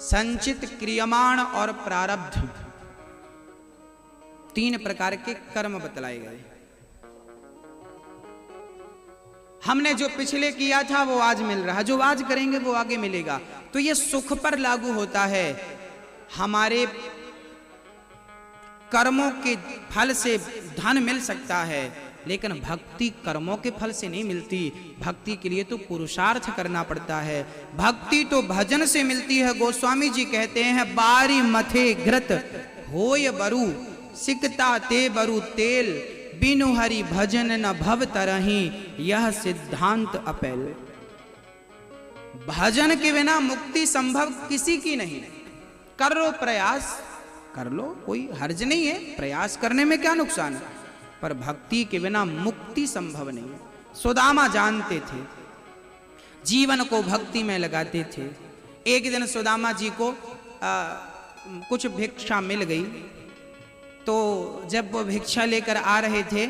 संचित, क्रियमाण और प्रारब्ध, 3 प्रकार के कर्म बतलाए गए। हमने जो पिछले किया था वो आज मिल रहा है, जो आज करेंगे वो आगे मिलेगा। तो ये सुख पर लागू होता है। हमारे कर्मों के फल से धन मिल सकता है, लेकिन भक्ति कर्मों के फल से नहीं मिलती। भक्ति के लिए तो पुरुषार्थ करना पड़ता है। भक्ति तो भजन से मिलती है। गोस्वामी जी कहते हैं, बारी मथे घृत होय बरु, सिकता ते बरु तेल, बिनु हरि भजन न भव तरही, यह सिद्धांत अपेल। भजन के बिना मुक्ति संभव किसी की नहीं। कर लो प्रयास, कर लो, कोई हर्ज नहीं है, प्रयास करने में क्या नुकसान है, पर भक्ति के बिना मुक्ति संभव नहीं है। सुदामा जानते थे, जीवन को भक्ति में लगाते थे। एक दिन सुदामा जी को कुछ भिक्षा मिल गई, तो जब वो भिक्षा लेकर आ रहे थे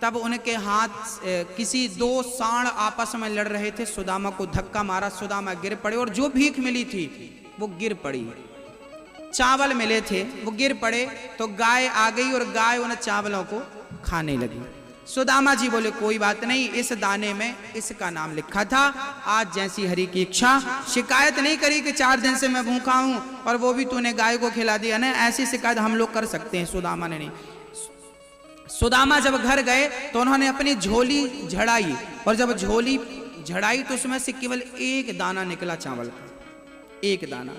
तब उनके हाथ किसी 2 सांड आपस में लड़ रहे थे। सुदामा को धक्का मारा, सुदामा गिर पड़े और जो भीख मिली थी वो गिर पड़ी। चावल मिले थे, वो गिर पड़े तो गाय आ गई और गाय उन चावलों को खाने लगी। सुदामा जी बोले, कोई बात नहीं, इस दाने में इसका नाम लिखा था, आज जैसी हरि की इच्छा। शिकायत नहीं करी कि 4 दिन से मैं भूखा हूं और वो भी तूने गाय को खिला दिया ना, ऐसी शिकायत हम लोग कर सकते हैं, सुदामा ने नहीं। सुदामा जब घर गए तो उन्होंने अपनी झोली झड़ाई, और जब झोली झड़ाई तो उसमें से केवल 1 दाना निकला चावल का, 1 दाना।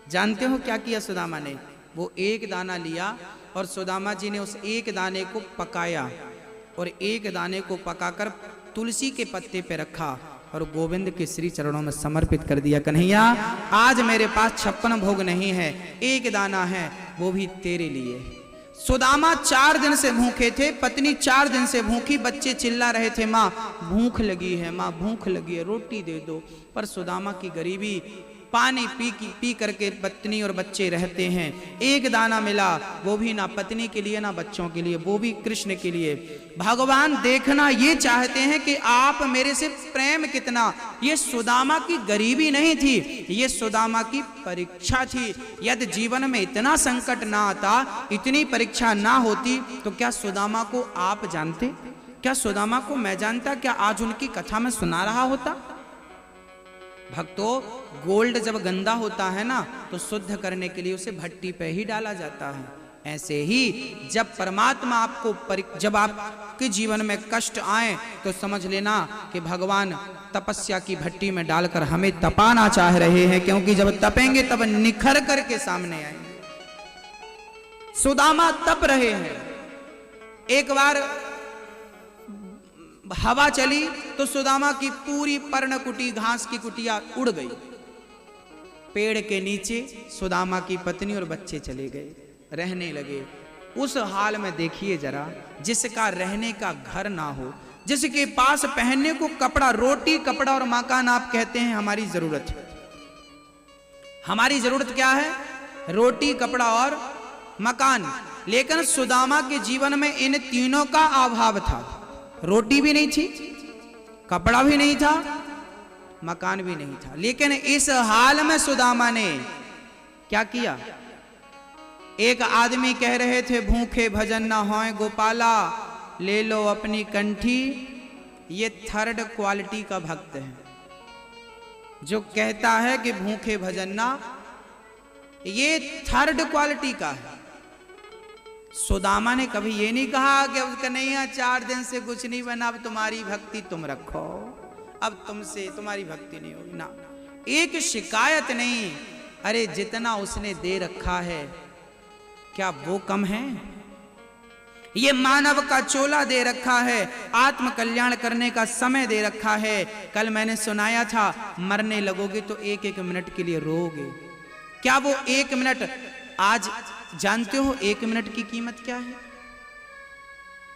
जानते हो क्या किया सुदामा ने? वो 1 दाना लिया और सुदामा जी ने उस एक दाने को पकाया और एक दाने को पकाकर तुलसी के पत्ते पे रखा और गोविंद के श्री चरणों में समर्पित कर दिया। कन्हैया, आज मेरे पास 56 भोग नहीं है, एक दाना है, वो भी तेरे लिए। सुदामा 4 दिन से भूखे थे, पत्नी 4 दिन से भूखी, बच्चे चिल्ला रहे थे, माँ भूख लगी है, माँ भूख लगी है, रोटी दे दो। पर सुदामा की गरीबी, पानी पी करके पत्नी और बच्चे रहते हैं। एक दाना मिला, वो भी ना पत्नी के लिए ना बच्चों के लिए, वो भी कृष्ण के लिए। भगवान देखना ये चाहते हैं कि आप मेरे से प्रेम कितना। ये सुदामा की गरीबी नहीं थी, ये सुदामा की परीक्षा थी। यदि जीवन में इतना संकट ना आता, इतनी परीक्षा ना होती, तो क्या सुदामा को आप जानते? क्या सुदामा को मैं जानता? क्या आज उनकी कथा में सुना रहा होता? भक्तों, गोल्ड जब गंदा होता है ना, तो शुद्ध करने के लिए उसे भट्टी पे ही डाला जाता है। ऐसे ही जब परमात्मा आपको जब आपके जीवन में कष्ट आए, तो समझ लेना कि भगवान तपस्या की भट्टी में डालकर हमें तपाना चाह रहे हैं, क्योंकि जब तपेंगे तब निखर करके सामने आएंगे। सुदामा तप रहे हैं। एक बार हवा चली तो सुदामा की पूरी पर्णकुटी, घास की कुटिया उड़ गई। पेड़ के नीचे सुदामा की पत्नी और बच्चे चले गए, रहने लगे। उस हाल में देखिए जरा, जिसका रहने का घर ना हो, जिसके पास पहनने को कपड़ा, रोटी कपड़ा और मकान आप कहते हैं हमारी जरूरत है। हमारी जरूरत क्या है? रोटी कपड़ा और मकान। लेकिन सुदामा के जीवन में इन तीनों का अभाव था। रोटी भी नहीं थी, कपड़ा भी नहीं था, मकान भी नहीं था। लेकिन इस हाल में सुदामा ने क्या किया? एक आदमी कह रहे थे, भूखे भजन न होए गोपाला, ले लो अपनी कंठी। ये 3rd क्वालिटी का भक्त है, जो कहता है कि भूखे भजन ना, ये 3rd क्वालिटी का है। सुदामा ने कभी ये नहीं कहा कि अब कन्हैया 4 दिन से कुछ नहीं बना, अब तुम्हारी भक्ति तुम रखो, अब तुमसे तुम्हारी भक्ति नहीं होगी ना। एक शिकायत नहीं। अरे जितना उसने दे रखा है, क्या वो कम है? ये मानव का चोला दे रखा है, आत्म कल्याण करने का समय दे रखा है। कल मैंने सुनाया था, मरने लगोगे तो 1-1 मिनट के लिए रोओगे। क्या वो 1 मिनट आज जानते हो 1 मिनट की कीमत क्या है?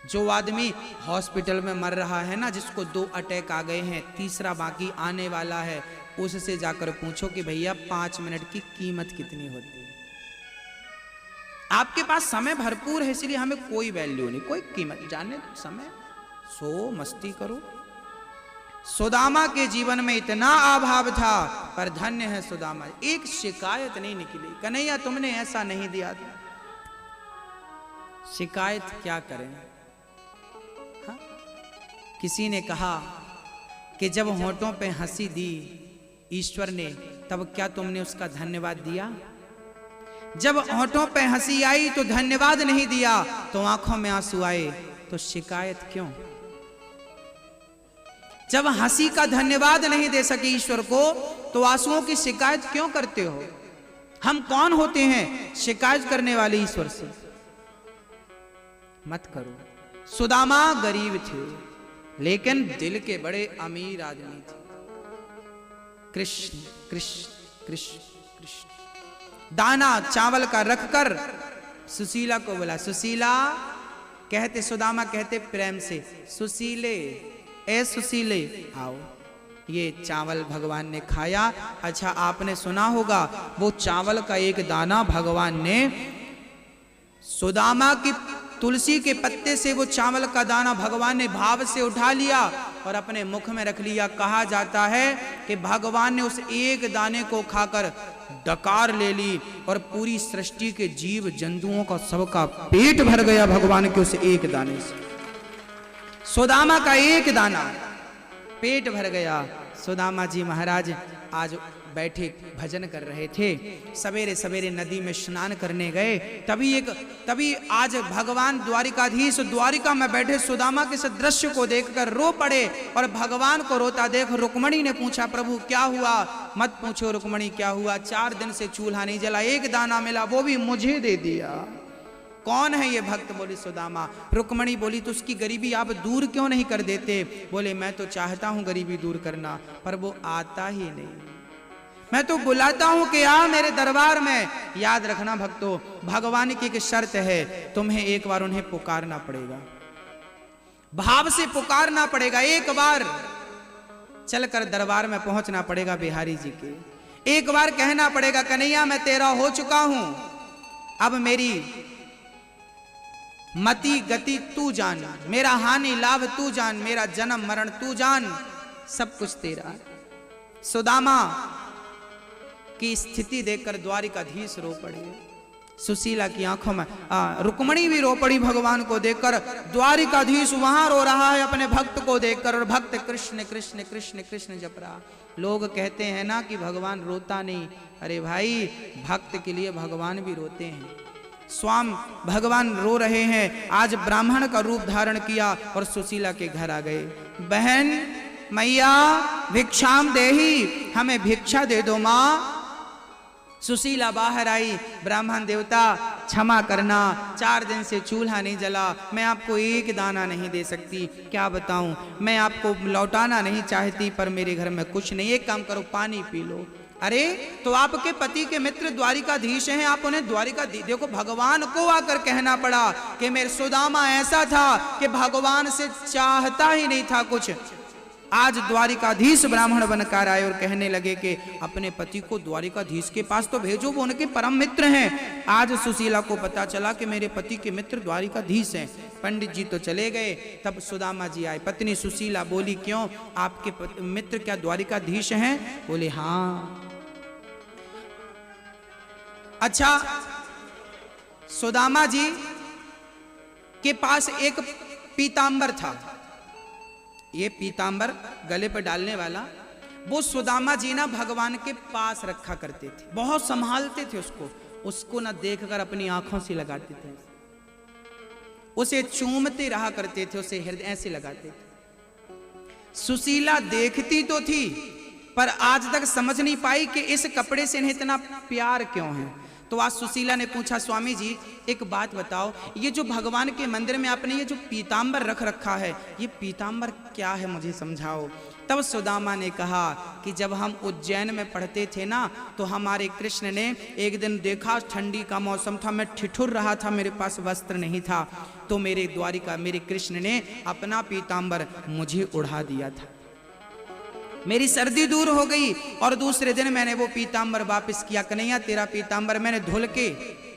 जो आदमी हॉस्पिटल में मर रहा है ना, जिसको 2 अटैक आ गए हैं, तीसरा बाकी आने वाला है, उससे जाकर पूछो कि भैया 5 मिनट की कीमत कितनी होती है। आपके पास समय भरपूर है, इसलिए हमें कोई वैल्यू नहीं, कोई कीमत। जाने समय, सो मस्ती करो। सुदामा के जीवन में इतना अभाव था, पर धन्य है सुदामा, एक शिकायत नहीं निकली। कन्हैया तुमने ऐसा नहीं दिया था। शिकायत क्या करें? हा? किसी ने कहा कि जब होठों पे हंसी दी ईश्वर ने, तब क्या तुमने उसका धन्यवाद दिया? जब होठों पे हंसी आई तो धन्यवाद नहीं दिया, तो आंखों में आंसू आए, तो शिकायत क्यों? जब हंसी का धन्यवाद नहीं दे सके ईश्वर को, तो आंसुओं की शिकायत क्यों करते हो? हम कौन होते हैं शिकायत करने वाले ईश्वर से? मत करो। सुदामा गरीब थे, लेकिन दिल के बड़े अमीर आदमी थे। कृष्ण कृष्ण कृष्ण कृष्ण। दाना चावल का रखकर सुशीला को बोला, सुशीला, कहते सुदामा कहते प्रेम से, सुशीले, ए सुशीले आओ। ये चावल भगवान ने खाया। अच्छा, आपने सुना होगा, वो चावल का एक दाना भगवान ने सुदामा की तुलसी के पत्ते से, वो चावल का दाना भगवान ने भाव से उठा लिया और अपने मुख में रख लिया। कहा जाता है कि भगवान ने उस एक दाने को खाकर डकार ले ली और पूरी सृष्टि के जीव जंतुओं का सबका पेट भर गया भगवान के उस एक दाने से। सुदामा का एक दाना पेट भर गया। सुदामा जी महाराज आज बैठे भजन कर रहे थे, सवेरे सवेरे नदी में स्नान करने गए। तभी आज भगवान द्वारिकाधीश द्वारिका में बैठे सुदामा के इस दृश्य को देखकर रो पड़े और भगवान को रोता देख रुक्मणी ने पूछा, प्रभु क्या हुआ? मत पूछो रुक्मणी क्या हुआ, 4 दिन से चूल्हा नहीं जला, एक दाना मिला, वो भी मुझे दे दिया। कौन है ये भक्त? बोली सुदामा। रुक्मणी बोली तो उसकी गरीबी आप दूर क्यों नहीं कर देते? बोले मैं तो चाहता हूं गरीबी दूर करना, पर वो आता ही नहीं। मैं तो बुलाता हूं कि आ मेरे दरबार में। याद रखना भक्तों, भगवान की एक शर्त है, तुम्हें एक बार उन्हें पुकारना पड़ेगा, भाव से पुकारना पड़ेगा। एक बार चलकर दरबार में पहुंचना पड़ेगा बिहारी जी के, एक बार कहना पड़ेगा कन्हैया मैं तेरा हो चुका हूं, अब मेरी मति गति तू जान, मेरा हानि लाभ तू जान, मेरा जन्म मरण तू जान, सब कुछ तेरा। सुदामा की स्थिति देखकर द्वारिकाधीश रो पड़े। सुशीला की आंखों में रुक्मणी भी रो पड़ी भगवान को देखकर। द्वारिकाधीश वहां रो रहा है अपने भक्त को देखकर, और भक्त कृष्ण कृष्ण कृष्ण कृष्ण जप रहा। लोग कहते हैं ना कि भगवान रोता नहीं, अरे भाई भक्त के लिए भगवान भी रोते हैं। स्वाम भगवान रो रहे हैं। आज ब्राह्मण का रूप धारण किया और सुशीला के घर आ गए। बहन मैया भिक्षाम देही, हमें भिक्षा दे दो मां। सुशीला बाहर आई। ब्राह्मण देवता क्षमा करना, 4 दिन से चूल्हा नहीं जला, मैं आपको एक दाना नहीं दे सकती। क्या बताऊं, मैं आपको लौटाना नहीं चाहती, पर मेरे घर में कुछ नहीं। एक काम करो, पानी पी लो। अरे तो आपके पति के मित्र द्वारिकाधीश हैं, आप उन्हें द्वारिकाधीश। देखो भगवान को आकर कहना पड़ा कि मेरे सुदामा ऐसा था कि भगवान से चाहता ही नहीं था कुछ। आज द्वारिकाधीश ब्राह्मण बनकर आए और कहने लगे कि अपने पति को द्वारिकाधीश के पास तो भेजो, वो उनके परम मित्र हैं। आज सुशीला को पता चला कि मेरे पति के मित्र द्वारिकाधीश हैं। पंडित जी तो चले गए, तब सुदामा जी आए। पत्नी सुशीला बोली क्यों, आपके मित्र क्या द्वारिकाधीश हैं? बोले हाँ। अच्छा, सुदामा जी के पास एक पीतांबर था, ये पीतांबर गले पर डालने वाला, वो सुदामा जी ना भगवान के पास रखा करते थे, बहुत संभालते थे उसको ना देखकर अपनी आंखों से लगाते थे, उसे चूमते रहा करते थे, उसे हृदय ऐसे लगाते थे। सुशीला देखती तो थी पर आज तक समझ नहीं पाई कि इस कपड़े से इन्हें इतना प्यार क्यों है। तो आज सुशीला ने पूछा, स्वामी जी एक बात बताओ, ये जो भगवान के मंदिर में आपने ये जो पीतांबर रख रखा है, ये पीतांबर क्या है, मुझे समझाओ। तब सुदामा ने कहा कि जब हम उज्जैन में पढ़ते थे ना, तो हमारे कृष्ण ने एक दिन देखा, ठंडी का मौसम था, मैं ठिठुर रहा था, मेरे पास वस्त्र नहीं था, तो मेरे कृष्ण ने अपना पीतांबर मुझे उड़ा दिया था, मेरी सर्दी दूर हो गई। और दूसरे दिन मैंने वो पीतांबर वापस किया। कन्हैया तेरा पीतांबर मैंने धुल के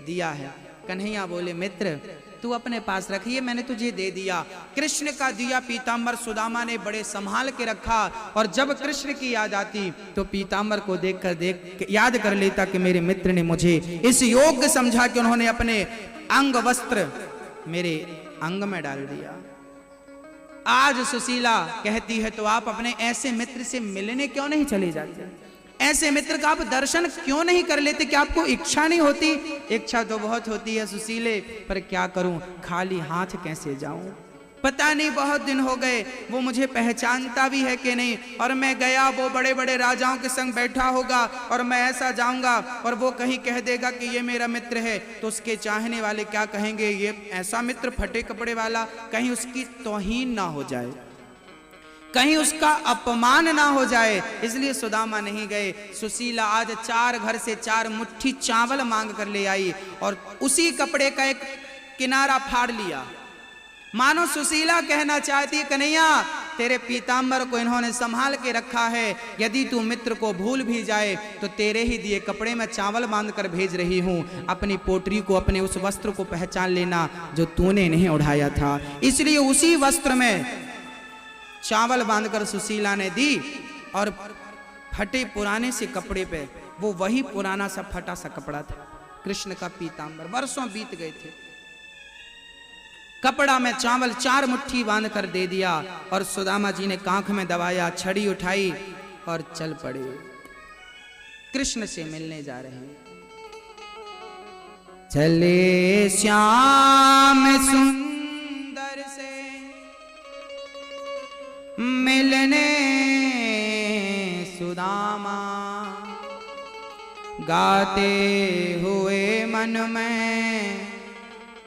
दिया है। कन्हैया बोले मित्र तू अपने पास रखिए, मैंने तुझे दे दिया। कृष्ण का दिया पीतांबर सुदामा ने बड़े संभाल के रखा, और जब कृष्ण की याद आती तो पीतांबर को देख याद कर लेता कि मेरे मित्र ने मुझे इस योग्य समझा कि उन्होंने अपने अंग वस्त्र मेरे अंग में डाल दिया। आज सुशीला कहती है तो आप अपने ऐसे मित्र से मिलने क्यों नहीं चले जाते, ऐसे मित्र का आप दर्शन क्यों नहीं कर लेते? क्या आपको इच्छा नहीं होती? इच्छा तो बहुत होती है सुशीले, पर क्या करूं, खाली हाथ कैसे जाऊं। पता नहीं बहुत दिन हो गए, वो मुझे पहचानता भी है कि नहीं, और मैं गया वो बड़े बड़े राजाओं के संग बैठा होगा, और मैं ऐसा जाऊंगा और वो कहीं कह देगा कि ये मेरा मित्र है, तो उसके चाहने वाले क्या कहेंगे, ये ऐसा मित्र फटे कपड़े वाला, कहीं उसकी तौहीन ना हो जाए, कहीं उसका अपमान ना हो जाए, इसलिए सुदामा नहीं गए। सुशीला आज 4 घर से 4 मुट्ठी चावल मांग कर ले आई, और उसी कपड़े का एक किनारा फाड़ लिया, मानो सुशीला कहना चाहती है कन्हैया तेरे पीतांबर को इन्होंने संभाल के रखा है, यदि तू मित्र को भूल भी जाए तो तेरे ही दिए कपड़े में चावल बांध कर भेज रही हूं, अपनी पोटरी को, अपने उस वस्त्र को पहचान लेना जो तूने नहीं उठाया था। इसलिए उसी वस्त्र में चावल बांधकर सुशीला ने दी, और फटे पुराने से कपड़े पे, वो वही पुराना सा फटा सा कपड़ा था, कृष्ण का पीतांबर। वर्षों बीत गए थे, कपड़ा में चावल 4 मुट्ठी बांध कर दे दिया, और सुदामा जी ने कांख में दबाया, छड़ी उठाई और चल पड़े, कृष्ण से मिलने जा रहे हैं। चले श्याम सुंदर से मिलने सुदामा, गाते हुए मन में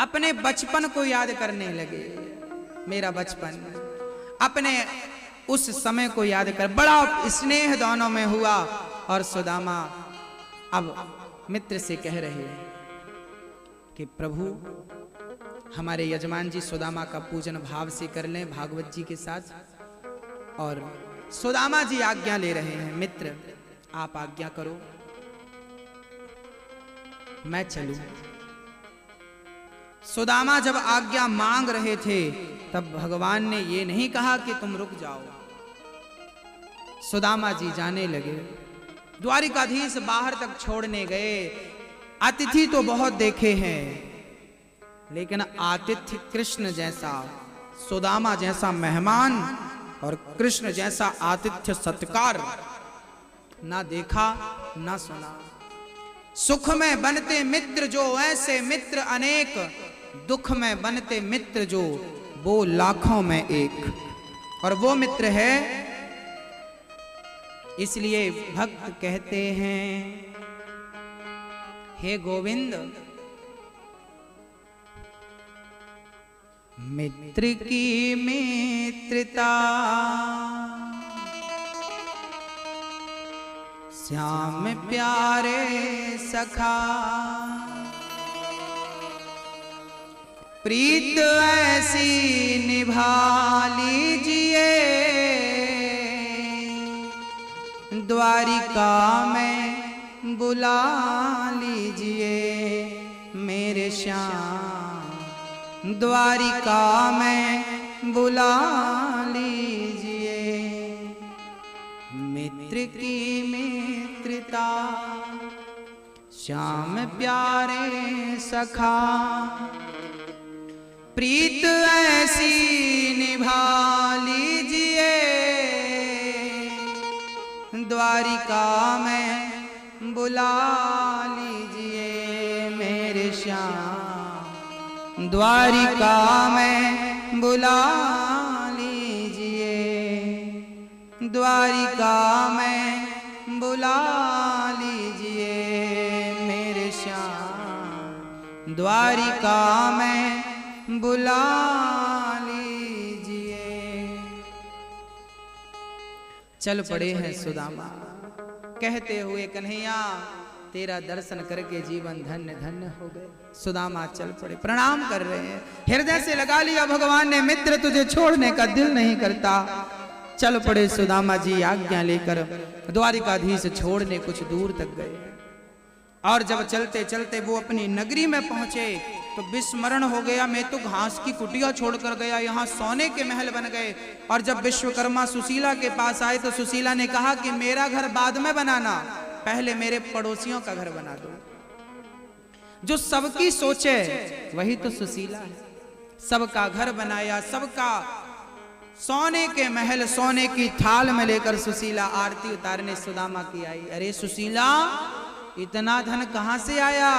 अपने बचपन को याद करने लगे। मेरा बचपन, अपने उस समय को याद कर, बड़ा स्नेह दोनों में हुआ। और सुदामा अब मित्र से कह रहे हैं कि प्रभु हमारे यजमान जी सुदामा का पूजन भाव से कर लें भागवत जी के साथ। और सुदामा जी आज्ञा ले रहे हैं, मित्र आप आज्ञा करो मैं चलूं। सुदामा जब आज्ञा मांग रहे थे तब भगवान ने ये नहीं कहा कि तुम रुक जाओ। सुदामा जी जाने लगे। द्वारिकाधीश बाहर तक छोड़ने गए। अतिथि तो बहुत देखे हैं, लेकिन आतिथ्य कृष्ण जैसा, सुदामा जैसा मेहमान और कृष्ण जैसा आतिथ्य सत्कार ना देखा ना सुना। सुख में बनते मित्र जो ऐसे मित्र अनेक, दुख में बनते मित्र जो वो लाखों में एक। और वो मित्र है, इसलिए भक्त कहते हैं हे गोविंद मित्र की मित्रता श्याम प्यारे सखा, प्रीत ऐसी निभा लीजिए द्वारिका में बुला लीजिए मेरे श्याम, द्वारिका में बुला लीजिए। मित्र की मित्रता श्याम प्यारे सखा, प्रीत ऐसी निभा लीजिए द्वारिका में बुला लीजिए मेरे श्याम, द्वारिका में बुला लीजिए, द्वारिका में बुला लीजिए मेरे श्याम, द्वारिका में बुला लीजिए। चल पड़े हैं सुदामा, कहते हुए कन्हैया तेरा दर्शन करके जीवन धन्य धन्य हो गए। सुदामा चल पड़े, प्रणाम कर रहे हैं, हृदय से लगा लिया भगवान ने, मित्र तुझे छोड़ने का दिल नहीं करता। चल पड़े सुदामा जी आज्ञा लेकर द्वारिकाधीश छोड़ने कुछ दूर तक गए। और जब चलते चलते वो अपनी नगरी में पहुंचे तो विस्मरण हो गया, मैं तो घास की कुटिया छोड़कर गया, यहाँ सोने के महल बन गए। और जब विश्वकर्मा सुशीला के पास आए तो सुशीला ने कहा कि मेरा घर बाद में बनाना, पहले मेरे पड़ोसियों का घर बना दो। जो सबकी सोचे वही तो सुशीला है। सबका घर बनाया, सबका सोने के महल, सोने की थाल में लेकर सुशीला आरती उतारने सुदामा की आई। अरे सुशीला इतना धन कहां से आया?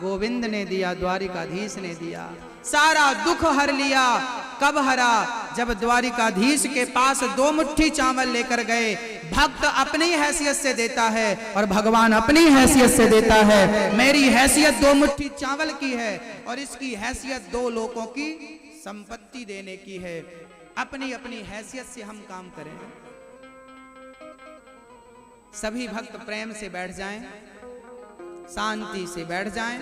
गोविंद ने दिया, द्वारिकाधीश ने दिया। सारा दुख हर लिया। कब हरा? जब द्वारिकाधीश के पास 2 मुट्ठी चावल लेकर गए। भक्त अपनी हैसियत से देता है और भगवान अपनी हैसियत से देता है। मेरी हैसियत 2 मुट्ठी चावल की है और इसकी हैसियत 2 लोगों की संपत्ति देने की है। अपनी अपनी हैसियत से हम काम करें। सभी भक्त प्रेम से बैठ जाएं, शांति से बैठ जाएं।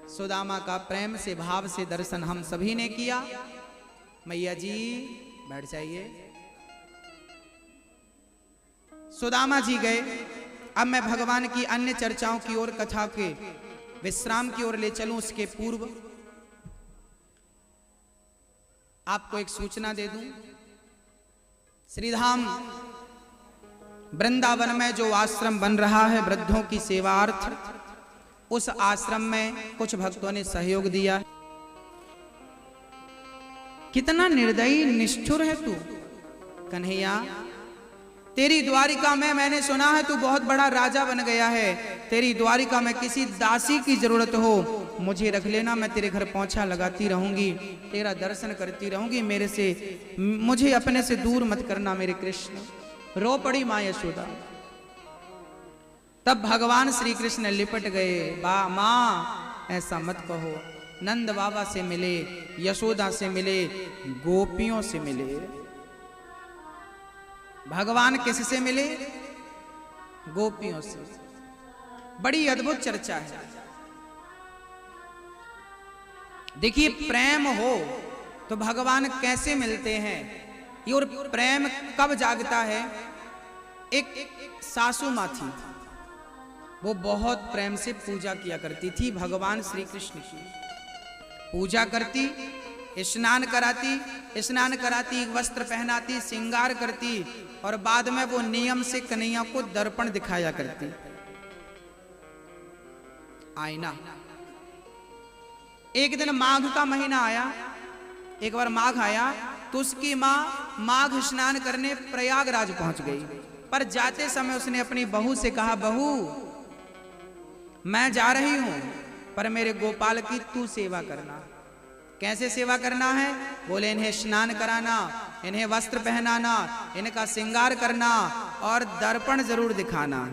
सुदामा का प्रेम से भाव से दर्शन हम सभी ने किया। मैया जी बैठ जाइए। सुदामा जी गए। अब मैं भगवान की अन्य चर्चाओं की ओर, कथा के विश्राम की ओर ले चलूं। उसके पूर्व आपको एक सूचना दे दूं। श्रीधाम वृंदावन में जो आश्रम बन रहा है वृद्धों की सेवार्थ, उस आश्रम में कुछ भक्तों ने सहयोग दिया। कितना निर्दयी निष्ठुर है तू कन्हैया। तेरी द्वारिका में मैंने सुना है तू बहुत बड़ा राजा बन गया है। तेरी द्वारिका में किसी दासी की जरूरत हो मुझे रख लेना, मैं तेरे घर पोंछा लगाती रहूंगी, तेरा दर्शन करती रहूंगी। मुझे अपने से दूर मत करना मेरे कृष्ण। रो पड़ी मां यशोदा। तब भगवान श्री कृष्ण लिपट गए। बा मां ऐसा मत कहो, नंद बाबा से मिले, यशोदा से मिले, गोपियों से मिले। भगवान किससे मिले? गोपियों से। बड़ी अद्भुत चर्चा है। देखिए, प्रेम हो तो भगवान कैसे मिलते हैं, ये और प्रेम कब जागता है। एक सासू माँ थी, वो बहुत प्रेम से पूजा किया करती थी भगवान श्री कृष्ण की। पूजा करती, स्नान कराती, वस्त्र पहनाती, श्रृंगार करती और बाद में वो नियम से कन्हैया को दर्पण दिखाया करती, आईना। एक दिन माघ का महीना आया, एक बार माघ आया तो उसकी माँ माघ स्नान करने प्रयागराज पहुंच गई। पर जाते समय उसने अपनी बहू से कहा, बहू मैं जा रही हूं पर मेरे गोपाल की तू सेवा करना। कैसे सेवा करना है? बोले इन्हें स्नान कराना, इन्हें वस्त्र पहनाना, इनका श्रृंगार करना और दर्पण जरूर दिखाना।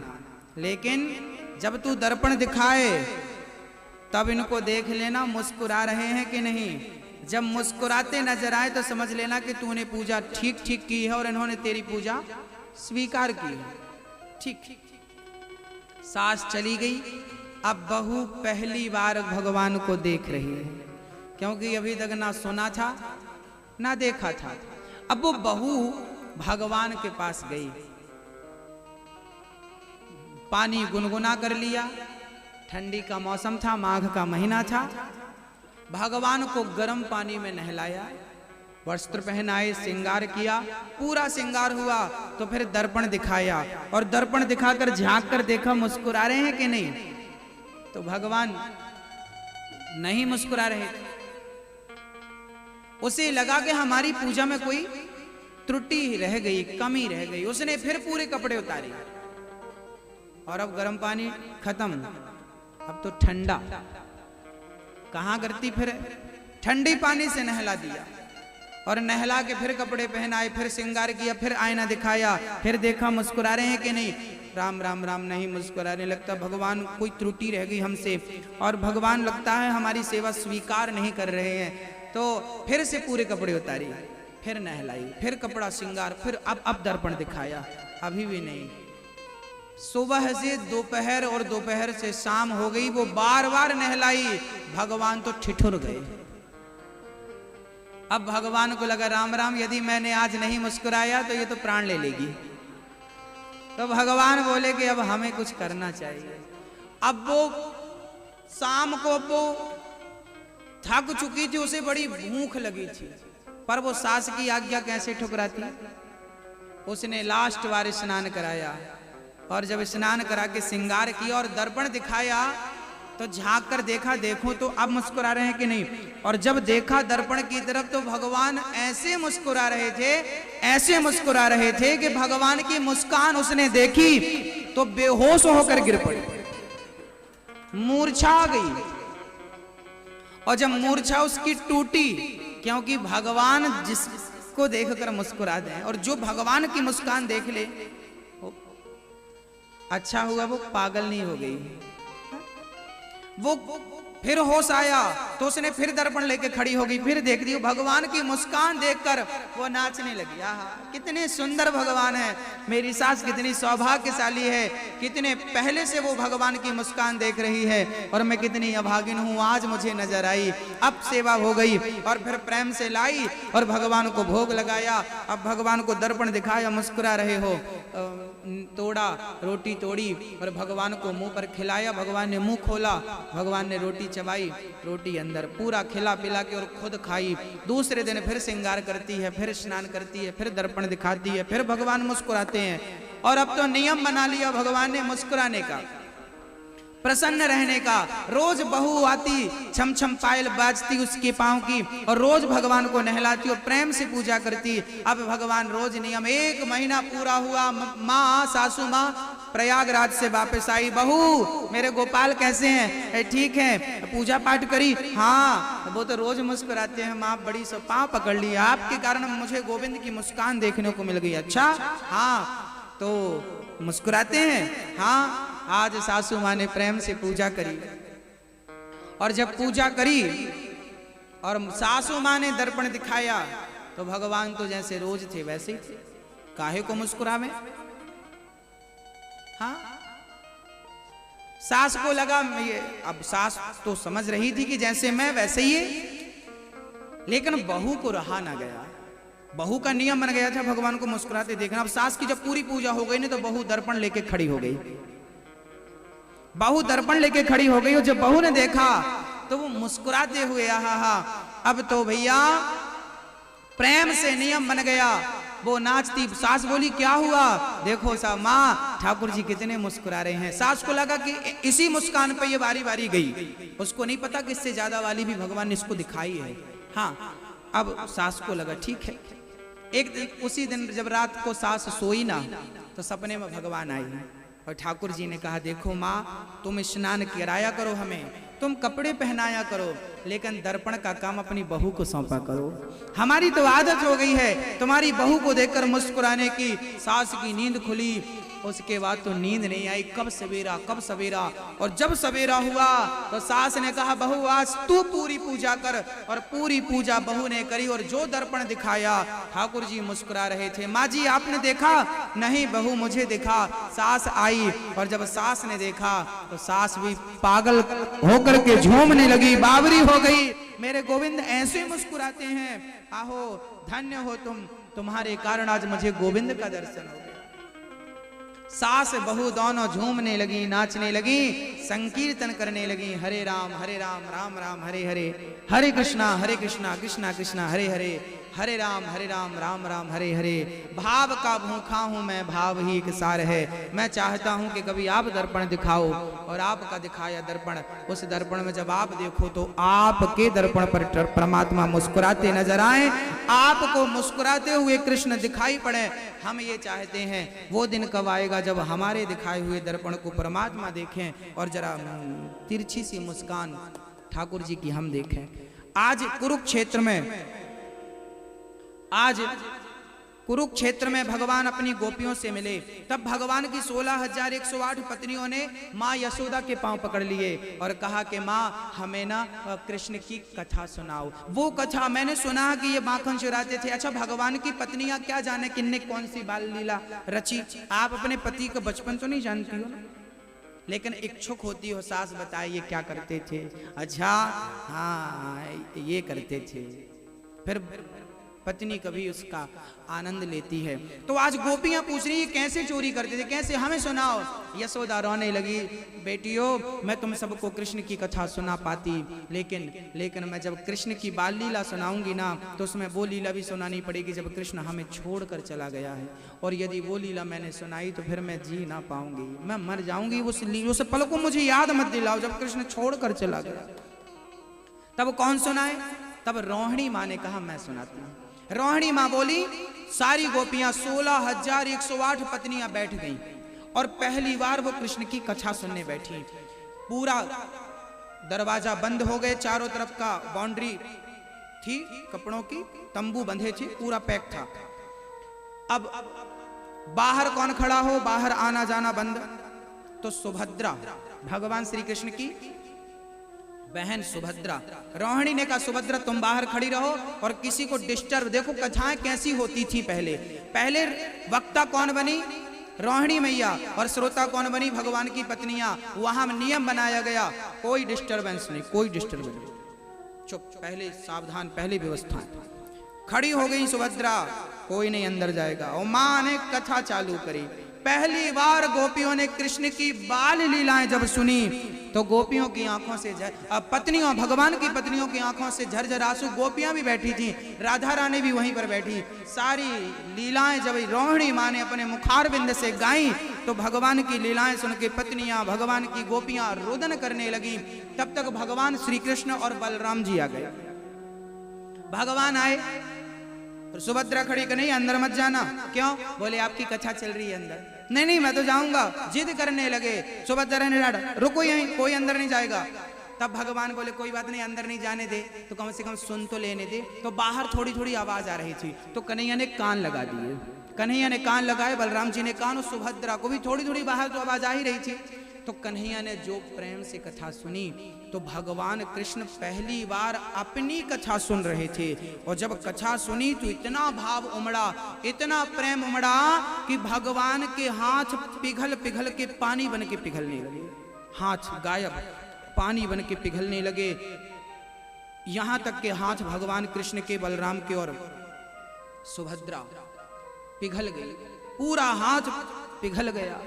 लेकिन जब तू दर्पण दिखाए तब इनको देख लेना मुस्कुरा रहे हैं कि नहीं। जब मुस्कुराते नजर आए तो समझ लेना कि तूने पूजा ठीक ठीक की है और इन्होंने तेरी पूजा स्वीकार की है। ठीक। सास चली गई। अब बहू पहली बार भगवान को देख रही है, क्योंकि अभी तक ना सुना था ना देखा था। अब वो बहू भगवान के पास गई, पानी गुनगुना कर लिया। ठंडी का मौसम था, माघ का महीना था। भगवान को गर्म पानी में नहलाया, वस्त्र पहनाए, श्रृंगार किया। पूरा श्रृंगार हुआ तो फिर दर्पण दिखाया और दर्पण दिखाकर झांक कर देखा मुस्कुरा रहे हैं कि नहीं। तो भगवान नहीं मुस्कुरा रहे थे। उसे लगा कि हमारी पूजा में कोई त्रुटि रह गई, कमी रह गई। उसने फिर पूरे कपड़े उतारे और अब गर्म पानी खत्म, अब तो ठंडा। कहां करती? फिर ठंडी पानी से नहला दिया और नहला के फिर कपड़े पहनाए, फिर श्रृंगार किया, फिर आईना दिखाया, फिर देखा मुस्कुरा रहे हैं कि नहीं। राम राम राम, नहीं मुस्कुराने। लगता भगवान कोई त्रुटि रह गई हमसे और भगवान लगता है हमारी सेवा स्वीकार नहीं कर रहे हैं। तो फिर से पूरे कपड़े उतारी, फिर नहलाई, फिर कपड़ा श्रृंगार, फिर अब दर्पण दिखाया, अभी भी नहीं। सुबह से दोपहर और दोपहर से शाम हो गई, वो बार बार नहलाई। भगवान तो ठिठुर गए। अब भगवान को लगा राम राम, यदि मैंने आज नहीं मुस्कुराया तो ये तो प्राण ले लेगी। तो भगवान बोले कि अब हमें कुछ करना चाहिए। अब वो शाम को वो थक चुकी थी, उसे बड़ी भूख लगी थी, पर वो सास की आज्ञा कैसे ठुकराती। उसने लास्ट बार स्नान कराया और जब स्नान करा के श्रृंगार किया और दर्पण दिखाया तो झांक कर देखा, देखो तो अब मुस्कुरा रहे हैं कि नहीं। और जब देखा दर्पण की तरफ तो भगवान ऐसे मुस्कुरा रहे थे, ऐसे मुस्कुरा रहे थे कि भगवान की मुस्कान उसने देखी तो बेहोश होकर गिर पड़ी, मूर्छा आ गई। और जब मूर्छा उसकी टूटी, क्योंकि भगवान जिसको देखकर मुस्कुरा दे और जो भगवान की मुस्कान देख ले, अच्छा हुआ वो पागल नहीं हो गई। वो फिर होश आया तो उसने फिर दर्पण लेके खड़ी हो गई, फिर देख दी भगवान की मुस्कान देखकर वो नाचने लगी। आहा, कितने सुंदर भगवान है, मेरी सास कितनी सौभाग्यशाली है, कितने पहले से वो भगवान की मुस्कान देख रही है और मैं कितनी अभागिन हूँ, आज मुझे नजर आई। अब सेवा हो गई और फिर प्रेम से लाई और भगवान को भोग लगाया। अब भगवान को दर्पण दिखाया, मुस्कुरा रहे हो, तोड़ा, रोटी तोड़ी और भगवान को मुंह पर खिलाया। भगवान ने मुंह खोला, भगवान ने रोटी चबाई, रोटी अंदर, पूरा खिला पिला के और खुद खाई। दूसरे दिन फिर श्रृंगार करती है, फिर स्नान करती है, फिर दर्पण दिखाती है, फिर भगवान मुस्कुराते हैं। और अब तो नियम बना लिया भगवान ने मुस्कुराने का, प्रसन्न रहने का। रोज बहू आती, छम छम पायल बाजती उसके पांव की और रोज भगवान को नहलाती और प्रेम से पूजा करती। अब भगवान रोज नियम, 1 महीना पूरा हुआ। माँ, सासू माँ प्रयागराज से वापस आई। बहू, मेरे गोपाल कैसे हैं? ठीक है। पूजा पाठ करी? हाँ। वो तो रोज मुस्कुराते हैं माँ, बड़ी सो पाँव पकड़ लिया, आपके कारण मुझे गोविंद की मुस्कान देखने को मिल गई। अच्छा, हाँ, तो मुस्कुराते हैं? हाँ। आज सासू माँ ने प्रेम से पूजा करी और जब पूजा करी और सासू माँ ने दर्पण दिखाया तो भगवान तो जैसे रोज थे वैसे ही थे, काहे को मुस्कुरावे। हाँ, सास को लगा ये, अब सास तो समझ रही थी कि जैसे मैं वैसे ही है, लेकिन बहू को रहा ना गया। बहू का नियम बन गया था भगवान को मुस्कुराते देखना। अब सास की जब पूरी पूजा हो गई ना तो बहू दर्पण लेके खड़ी हो गई। बहू दर्पण लेके खड़ी हो गई और जब बहू ने देखा तो वो मुस्कुराते हुए, आहा, अब तो भैया प्रेम से नियम बन गया। वो नाचती, सास बोली क्या हुआ, देखो सा माँ ठाकुर जी कितने मुस्कुरा रहे हैं। सास को लगा कि इसी मुस्कान पे ये बारी बारी गई, उसको नहीं पता कि इससे ज्यादा वाली भी भगवान ने इसको दिखाई है। हाँ, अब सास को लगा ठीक है। एक दिन, उसी दिन जब रात को सास सोई ना तो सपने में भगवान आई और ठाकुर जी ने कहा देखो माँ, तुम स्नान कराया करो, हमें तुम कपड़े पहनाया करो, लेकिन दर्पण का काम अपनी बहू को सौंपा करो। हमारी तो आदत हो गई है तुम्हारी बहू को देखकर मुस्कुराने की। सास की नींद खुली, उसके बाद तो नींद नहीं आई। कब सवेरा, कब सवेरा। और जब सवेरा हुआ तो सास ने कहा बहू आज तू पूरी पूजा कर, और पूरी पूजा बहू ने करी। और जो दर्पण दिखाया ठाकुर जी मुस्कुरा रहे थे। माँ जी आपने देखा? नहीं बहू मुझे दिखा। सास आई और जब सास ने देखा तो सास भी पागल होकर के झूमने लगी, बावरी हो गई। मेरे गोविंद ऐसे मुस्कुराते हैं, आहो धन्य हो तुम, तुम्हारे कारण आज मुझे गोविंद का दर्शन हो गया। सास बहू दोनों झूमने लगी, नाचने लगी, संकीर्तन करने लगी। हरे राम राम राम हरे हरे, हरे कृष्णा कृष्णा कृष्णा हरे हरे, हरे राम राम राम हरे हरे। भाव का भूखा हूं मैं, भाव ही एक सार है। मैं चाहता हूं कि कभी आप दर्पण दिखाओ, और आपका दिखाया दर्पण, उस दर्पण में जब आप देखो तो आपके दर्पण पर परमात्मा मुस्कुराते नजर आए, आपको मुस्कुराते हुए कृष्ण दिखाई पड़े। हम ये चाहते हैं वो दिन कब आएगा जब हमारे दिखाए हुए दर्पण को परमात्मा देखें और जरा तिरछी सी मुस्कान ठाकुर जी की हम देखें। आज कुरुक्षेत्र में भगवान अपनी गोपियों से मिले। तब भगवान की 16,108 पत्नियों ने माँ यशोदा के पांव पकड़ लिए और कहा कि माँ हमें ना कृष्ण की कथा सुनाओ। वो कथा मैंने सुना कि ये माखन चुराते थे। अच्छा भगवान की पत्नियां क्या जाने किन्ने कौन सी बाल लीला रची। आप अपने पति का बचपन तो नहीं जानती हो ना, लेकिन इच्छुक होती हो सास बताइए क्या करते थे। अच्छा हाँ ये करते थे। फिर पत्नी कभी उसका आनंद लेती है। तो आज गोपियां पूछ रही है कैसे चोरी करते थे, कैसे, हमें सुनाओ। यशोदा रोने लगी, बेटियों मैं तुम सबको कृष्ण की कथा सुना पाती, लेकिन मैं जब कृष्ण की बाल लीला सुनाऊंगी ना तो उसमें वो लीला भी सुनानी पड़ेगी जब कृष्ण हमें छोड़कर चला गया है। और यदि वो लीला मैंने सुनाई तो फिर मैं जी ना पाऊंगी, मैं मर जाऊंगी। उस पल को मुझे याद मत दिलाओ जब कृष्ण छोड़कर चला गया। तब कौन सुनाए? तब रोहिणी माँ ने कहा मैं सुनाती हूँ। रोहिणी माँ बोली, सारी गोपियां 16,108 पत्नियां बैठ गईं और पहली बार वो कृष्ण की कथा सुनने बैठी। पूरा दरवाजा बंद हो गए, चारों तरफ का बाउंड्री थी, कपड़ों की तंबू बंधे थे, पूरा पैक था। अब बाहर कौन खड़ा हो, बाहर आना जाना बंद। तो सुभद्रा, भगवान श्री कृष्ण की बहन सुभद्रा, रोहिणी ने कहा सुभद्रा तुम बाहर खड़ी रहो और किसी को डिस्टर्ब। देखो कथाएं कैसी होती थी पहले वक्ता कौन बनी? रोहिणी मैया। और श्रोता कौन बनी? भगवान की पत्नियां। वहां नियम बनाया गया, कोई डिस्टर्बेंस नहीं, कोई डिस्टर्बेंस नहीं, चुप, पहले सावधान, पहले व्यवस्था। खड़ी हो गई सुभद्रा, कोई नहीं अंदर जाएगा। और मां ने कथा चालू करी। पहली बार गोपियों ने कृष्ण की बाल लीलाएं जब सुनी तो गोपियों की आंखों से पत्नियों, भगवान की पत्नियों की आंखों से झरझर आंसू। गोपियां भी बैठी थी, राधा रानी भी वहीं पर बैठी। सारी लीलाएं जब रोहिणी माँ ने अपने मुखारविंद से गाई तो भगवान की लीलाएं सुन के पत्नियां, भगवान की गोपियां रुदन करने लगी। तब तक भगवान श्री कृष्ण और बलराम जी आ गए। भगवान आए तो सुभद्रा खड़ी कि नहीं अंदर मत जाना। क्यों? बोले आपकी कथा चल रही है अंदर। नहीं मैं तो जाऊंगा। जिद करने लगे। सुभद्रा ने डांटा, रुको यहीं, कोई अंदर नहीं जाएगा। तब भगवान बोले कोई बात नहीं, अंदर नहीं जाने दे तो कम से कम सुन तो लेने दे। तो बाहर थोड़ी थोड़ी आवाज आ रही थी तो कन्हैया ने कान लगा दिए। कन्हैया ने कान लगाए, बलराम जी ने कान, और सुभद्रा को भी थोड़ी थोड़ी बाहर तो आवाज आ ही रही थी। तो कन्हैया ने जो प्रेम से कथा सुनी तो भगवान कृष्ण पहली बार अपनी कथा सुन रहे थे, और जब कथा सुनी तो इतना भाव उमड़ा, इतना प्रेम उमड़ा कि भगवान के हाथ पिघल पिघल के पानी बन के पिघलने लगे, हाथ गायब पानी बन के पिघलने लगे। यहां तक के हाथ भगवान कृष्ण के, बलराम के और सुभद्रा पिघल गई, पूरा हाथ पिघल गया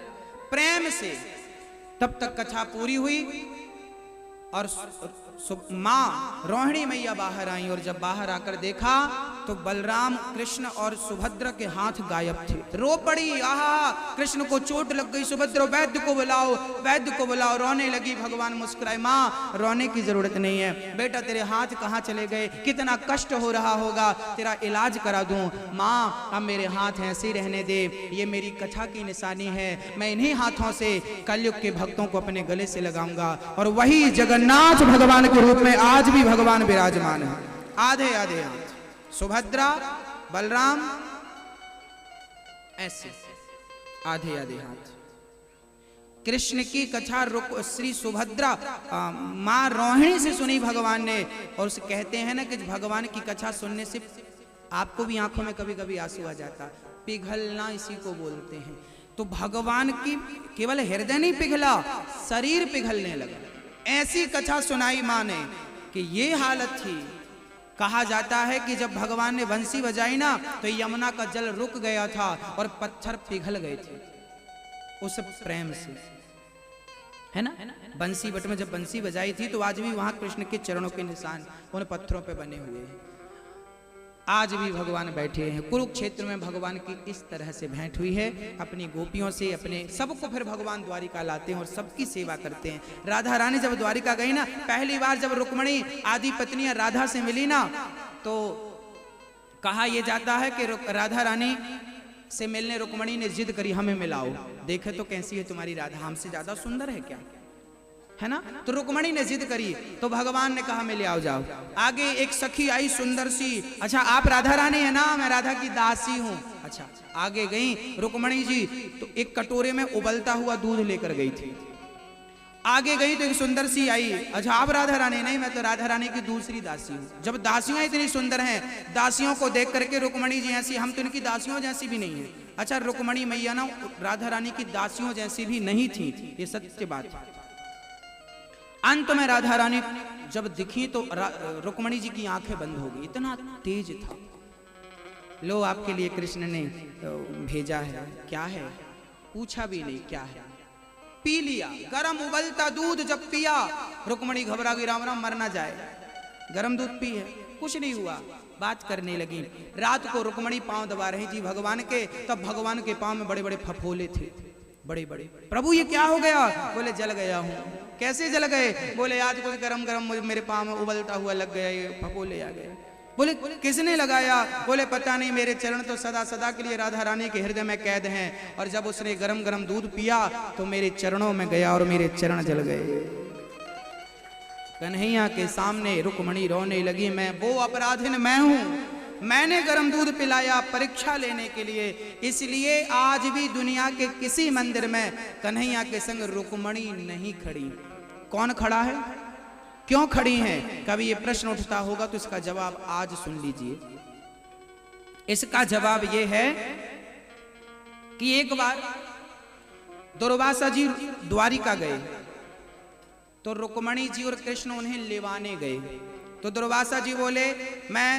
प्रेम से। तब तक कथा पूरी हुई और माँ रोहिणी मैया बाहर आई, और जब बाहर आकर देखा तो बलराम कृष्ण और सुभद्रा के हाथ गायब थे। रो पड़ी, आहा कृष्ण को चोट लग गई, सुभद्रा वैद्य को बुलाओ, वैद्य को बुलाओ। रोने लगी, भगवान मुस्कुराए, माँ रोने की जरूरत नहीं है बेटा, तेरे हाथ कहाँ चले गए, कितना कष्ट हो रहा होगा, तेरा इलाज करा दूं। माँ अब मेरे हाथ ऐसे ही रहने दे, ये मेरी कथा की निशानी है, मैं इन्हीं हाथों से कलयुग के भक्तों को अपने गले से लगाऊंगा। और वही जगन्नाथ भगवान के रूप में आज भी भगवान विराजमान है। आधे आधे हाथ सुभद्रा बलराम, ऐसे आधे आधे हाथ। कृष्ण की कथा श्री सुभद्रा मां रोहिणी से सुनी भगवान ने, और उसे कहते हैं ना कि भगवान की कथा सुनने से आपको भी आंखों में कभी कभी आंसू आ जाता, पिघलना इसी को बोलते हैं। तो भगवान की केवल हृदय नहीं पिघला, शरीर पिघलने लगा। ऐसी कथा सुनाई मां ने कि ये हालत थी। कहा जाता है कि जब भगवान ने बंसी बजाई ना तो यमुना का जल रुक गया था और पत्थर पिघल गए थे उस प्रेम से, है ना। बंसी बट में जब बंसी बजाई थी तो आज भी वहां कृष्ण के चरणों के निशान उन पत्थरों पे बने हुए हैं। आज भी भगवान बैठे हैं। कुरुक्षेत्र में भगवान की इस तरह से भेंट हुई है अपनी गोपियों से, अपने सबको फिर भगवान द्वारिका लाते हैं और सबकी सेवा करते हैं। राधा रानी जब द्वारिका गई ना, पहली बार जब रुक्मणी आदि पत्नियां राधा से मिली ना, तो कहा यह जाता है कि राधा रानी से मिलने रुक्मणी ने जिद करी, हमें मिलाओ, देखे तो कैसी है तुम्हारी राधा, हमसे ज्यादा सुंदर है क्या, है ना। तो रुक्मणी ने जिद करी तो भगवान ने कहा मिले आओ जाओ। आगे एक सखी आई सुंदर सी, अच्छा आप राधा रानी है ना, मैं राधा की दासी हूं। अच्छा आगे गई रुक्मणी जी तो एक कटोरे में उबलता हुआ दूध लेकर गई थी। आगे गई तो एक सुंदर सी आई, अच्छा आप राधा रानी, नहीं मैं तो राधा रानी की दूसरी दासी हूं। जब दासियां इतनी सुंदर हैं, दासियों को देख करके रुक्मणी जी ऐसी, हम तो इनकी दासियों जैसी भी नहीं है। अच्छा रुक्मणी मैया ना राधा रानी की दासियों जैसी भी नहीं थी, ये सत्य बात है। अंत में राधा रानी जब दिखी तो रुक्मणी जी की आंखें बंद हो गई, इतना तेज था। लो आपके लिए कृष्ण ने भेजा है, क्या है, पूछा भी नहीं क्या है, पी लिया। गरम उबलता दूध जब पिया, रुक्मणी घबरा गई, राम राम मर ना जाए, गरम दूध पी है, कुछ नहीं हुआ। बात करने लगी। रात को रुक्मणी पांव दबा रही थी भगवान के, तब भगवान के पांव में बड़े बड़े फफोले थे, बड़े बड़े। प्रभु ये क्या हो गया, बोले जल गया हूं। कैसे जल गए, बोले आज कुछ गरम गरम मेरे पांव में उबलता हुआ लग गया, ये फफोले आ गए। बोले किसने लगाया, बोले पता नहीं, मेरे चरण तो सदा सदा के लिए राधा रानी के हृदय में कैद हैं, और जब उसने गरम गरम दूध पिया तो मेरे चरणों में गया और मेरे चरण जल गए। कन्हैया के सामने रुक्मणी रोने लगी, मैं वो अपराधिन मैं हूं, मैंने गरम दूध पिलाया परीक्षा लेने के लिए, इसलिए आज भी दुनिया के किसी मंदिर में कन्हैया के संग रुक्मणी नहीं खड़ी। कौन खड़ा है, क्यों खड़ी हैं? कभी ये प्रश्न उठता होगा तो इसका जवाब आज सुन लीजिए। इसका जवाब ये है कि एक बार दुर्वासा जी द्वारिका गए तो रुक्मणी जी और कृष्ण उन्हें लेवाने गए। तो दुर्वासा जी बोले मैं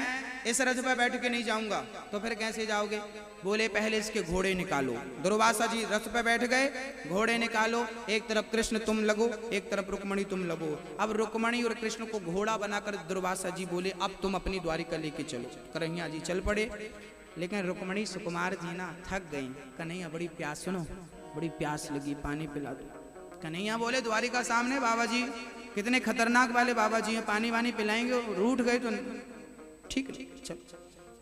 इस रथ पर बैठ के नहीं जाऊंगा। तो फिर कैसे जाओगे, बोले पहले इसके घोड़े निकालो। दुर्वासा जी रथ पर बैठ गए, घोड़े निकालो, एक तरफ कृष्ण तुम लगो, एक तरफ रुक्मणी तुम लगो। अब रुक्मणी और कृष्ण को घोड़ा बनाकर दुर्वासा जी बोले अब तुम अपनी द्वारिका लेके चलो। कन्हैया जी चल पड़े, लेकिन रुक्मणी सुकुमार जी ना थक गई। कन्हैया बड़ी प्यास, सुनो बड़ी प्यास लगी, पानी पिला दो। कन्हैया बोले द्वारिका सामने बाबा जी कितने खतरनाक वाले बाबा जी हैं, पानी वानी पिलाएंगे, रूठ गए तो ठीक चल।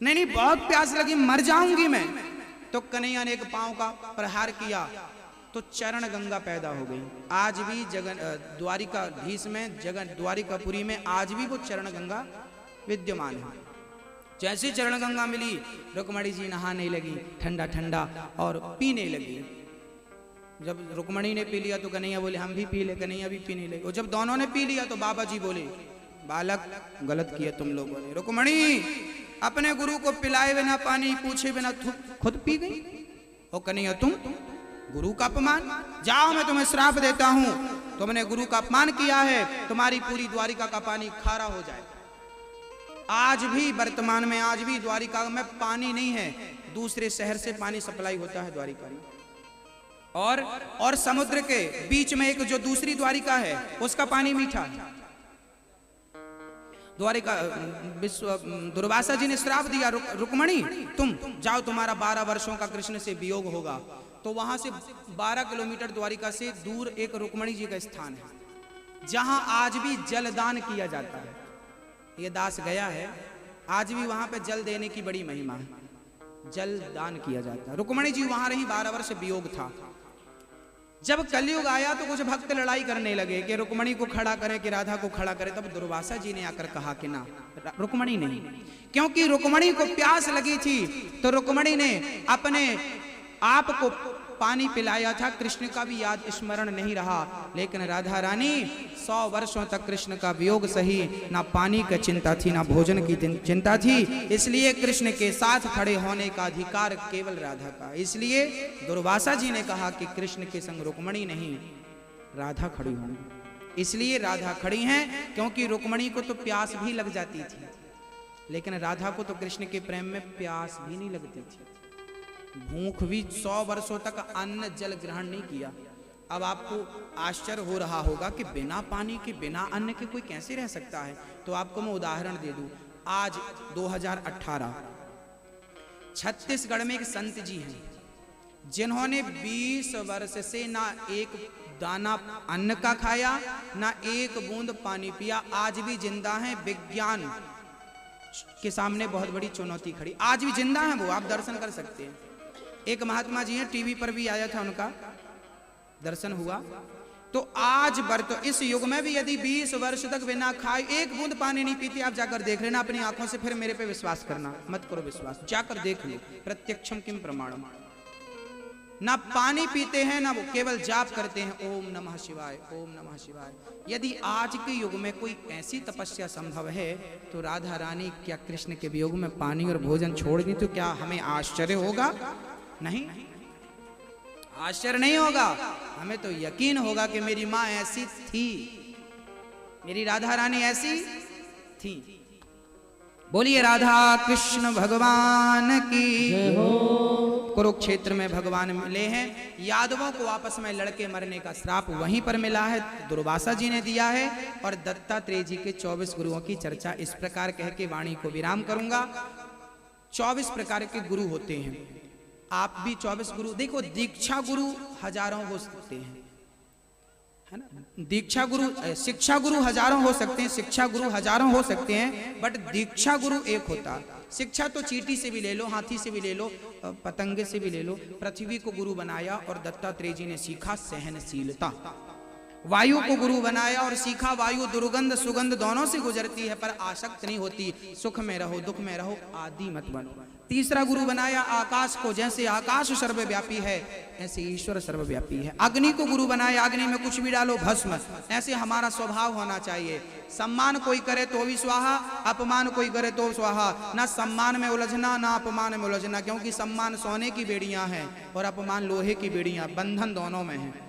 नहीं नहीं बहुत प्यास लगी, मर जाऊंगी मैं। तो कन्हैया ने एक पांव का प्रहार किया तो चरण गंगा पैदा हो गई। आज भी द्वारिकाधीश में द्वारिकापुरी में आज भी वो चरण गंगा विद्यमान है। जैसे चरण गंगा मिली रुक्मणी जी नहाने लगी, ठंडा ठंडा और पीने लगी। जब रुक्मणी ने पी लिया तो कन्हैया बोले हम भी पी ले, कन्हैया भी पीने लगे। और जब दोनों ने पी लिया तो बाबा जी बोले बालक गलत किया तुम लोगों ने, रुक्मणी अपने गुरु को पिलाए बिना पानी पूछे बिना खुद पी गई। और कन्हैया तुम गुरु का अपमान, जाओ मैं तुम्हें श्राप देता हूं, तुमने गुरु का अपमान किया है, तुम्हारी पूरी द्वारिका का पानी खारा हो जाए। आज भी वर्तमान में आज भी द्वारिका में पानी नहीं है, दूसरे शहर से पानी सप्लाई होता है द्वारिका में। और समुद्र के बीच में एक जो दूसरी द्वारिका है उसका पानी मीठा है। द्वारिका दुर्वासा जी ने श्राप दिया, रुक्मणी तुम जाओ, तुम्हारा 12 वर्षों का कृष्ण से वियोग होगा। तो वहां से 12 किलोमीटर द्वारिका से दूर एक रुक्मणी जी का स्थान है जहां आज भी जलदान किया जाता है। ये दास गया है, आज भी वहां पे जल देने की बड़ी महिमा है, जल दान किया जाता है। रुक्मणी जी वहां रही, 12 वर्ष वियोग था। जब कलयुग आया तो कुछ भक्त लड़ाई करने लगे कि रुक्मणी को खड़ा करे कि राधा को खड़ा करे। तब दुर्वासा जी ने आकर कहा कि ना, रुक्मणी नहीं, क्योंकि रुक्मणी को प्यास लगी थी तो रुक्मणी ने अपने आप को पानी पिलाया था। कृष्ण का भी याद स्मरण नहीं रहा, लेकिन राधा रानी 100 वर्षों तक कृष्ण का वियोग सही, ना पानी की चिंता थी ना भोजन की चिंता थी। इसलिए कृष्ण के साथ खड़े होने का अधिकार केवल राधा का। इसलिए दुर्वासा जी ने कहा कि कृष्ण के संग रुक्मणी नहीं, राधा खड़ी होंगी। इसलिए राधा खड़ी हैं, क्योंकि रुक्मणी को तो प्यास भी लग जाती थी, लेकिन राधा को तो कृष्ण के प्रेम में प्यास भी नहीं लगती थी। भूख भी 100 वर्षों तक अन्न जल ग्रहण नहीं किया। अब आपको आश्चर्य हो रहा होगा कि बिना पानी के बिना अन्न के कोई कैसे रह सकता है। तो आपको मैं उदाहरण दे दूं। आज 2018 छत्तीसगढ़ में एक संत जी हैं जिन्होंने 20 वर्ष से ना एक दाना अन्न का खाया ना एक बूंद पानी पिया, आज भी जिंदा हैं। विज्ञान के सामने बहुत बड़ी चुनौती खड़ी, आज भी जिंदा हैं वो, आप दर्शन कर सकते हैं। एक महात्मा जी हैं, टीवी पर भी आया था, उनका दर्शन हुआ। तो आज तो इस युग में भी यदि 20 वर्ष तक बिना खाए एक बूंद पानी नहीं पीती, आप जाकर देख लेना अपनी आंखों से, फिर मेरे पे विश्वास करना मत करो, विश्वास जाकर देख लो, प्रत्यक्षम किम प्रमाणम। ना पानी पीते हैं ना वो केवल जाप करते हैं, ओम नमः शिवाय, ओम नमः शिवाय। यदि आज के युग में कोई ऐसी तपस्या संभव है तो राधा रानी क्या कृष्ण के वियोग में पानी और भोजन छोड़ दी, तो क्या हमें आश्चर्य होगा? नहीं, आश्चर्य नहीं होगा, हमें तो यकीन होगा कि मेरी माँ ऐसी थी, मेरी राधा रानी ऐसी थी। बोलिए राधा कृष्ण भगवान की जय हो। कुरुक्षेत्र में भगवान मिले हैं, यादवों को आपस में लड़के मरने का श्राप वहीं पर मिला है, दुर्वासा जी ने दिया है। और दत्तात्रेय जी के 24 गुरुओं की चर्चा इस प्रकार कह के वाणी को विराम करूंगा। 24 प्रकार के गुरु होते हैं, आप भी 24 गुरु देखो। दीक्षा गुरु हजारों हो सकते हैं, है ना। दीक्षा गुरु, शिक्षा गुरु हजारों हो सकते हैं, शिक्षा गुरु हजारों हो सकते हैं, बट दीक्षा गुरु एक होता है। शिक्षा तो चींटी से भी ले लो, हाथी से भी ले लो, पतंगे से भी ले लो। पृथ्वी को गुरु बनाया और दत्तात्रेय जी ने सीखा सहनशीलता। वायु को गुरु बनाया और सीखा वायु दुर्गंध सुगंध दोनों से गुजरती है पर आसक्त नहीं होती, सुख में रहो दुख में रहो आदि मत बनो। तीसरा गुरु बनाया आकाश को, जैसे आकाश सर्वव्यापी है ऐसे ईश्वर सर्वव्यापी है। अग्नि को गुरु बनाया, अग्नि में कुछ भी डालो भस्म, ऐसे हमारा स्वभाव होना चाहिए। सम्मान कोई करे तो भी स्वाहा, अपमान कोई करे तो स्वाहा। ना सम्मान में उलझना ना अपमान में उलझना, क्योंकि सम्मान सोने की बेड़ियां हैं और अपमान लोहे की बेड़ियां, बंधन दोनों में है।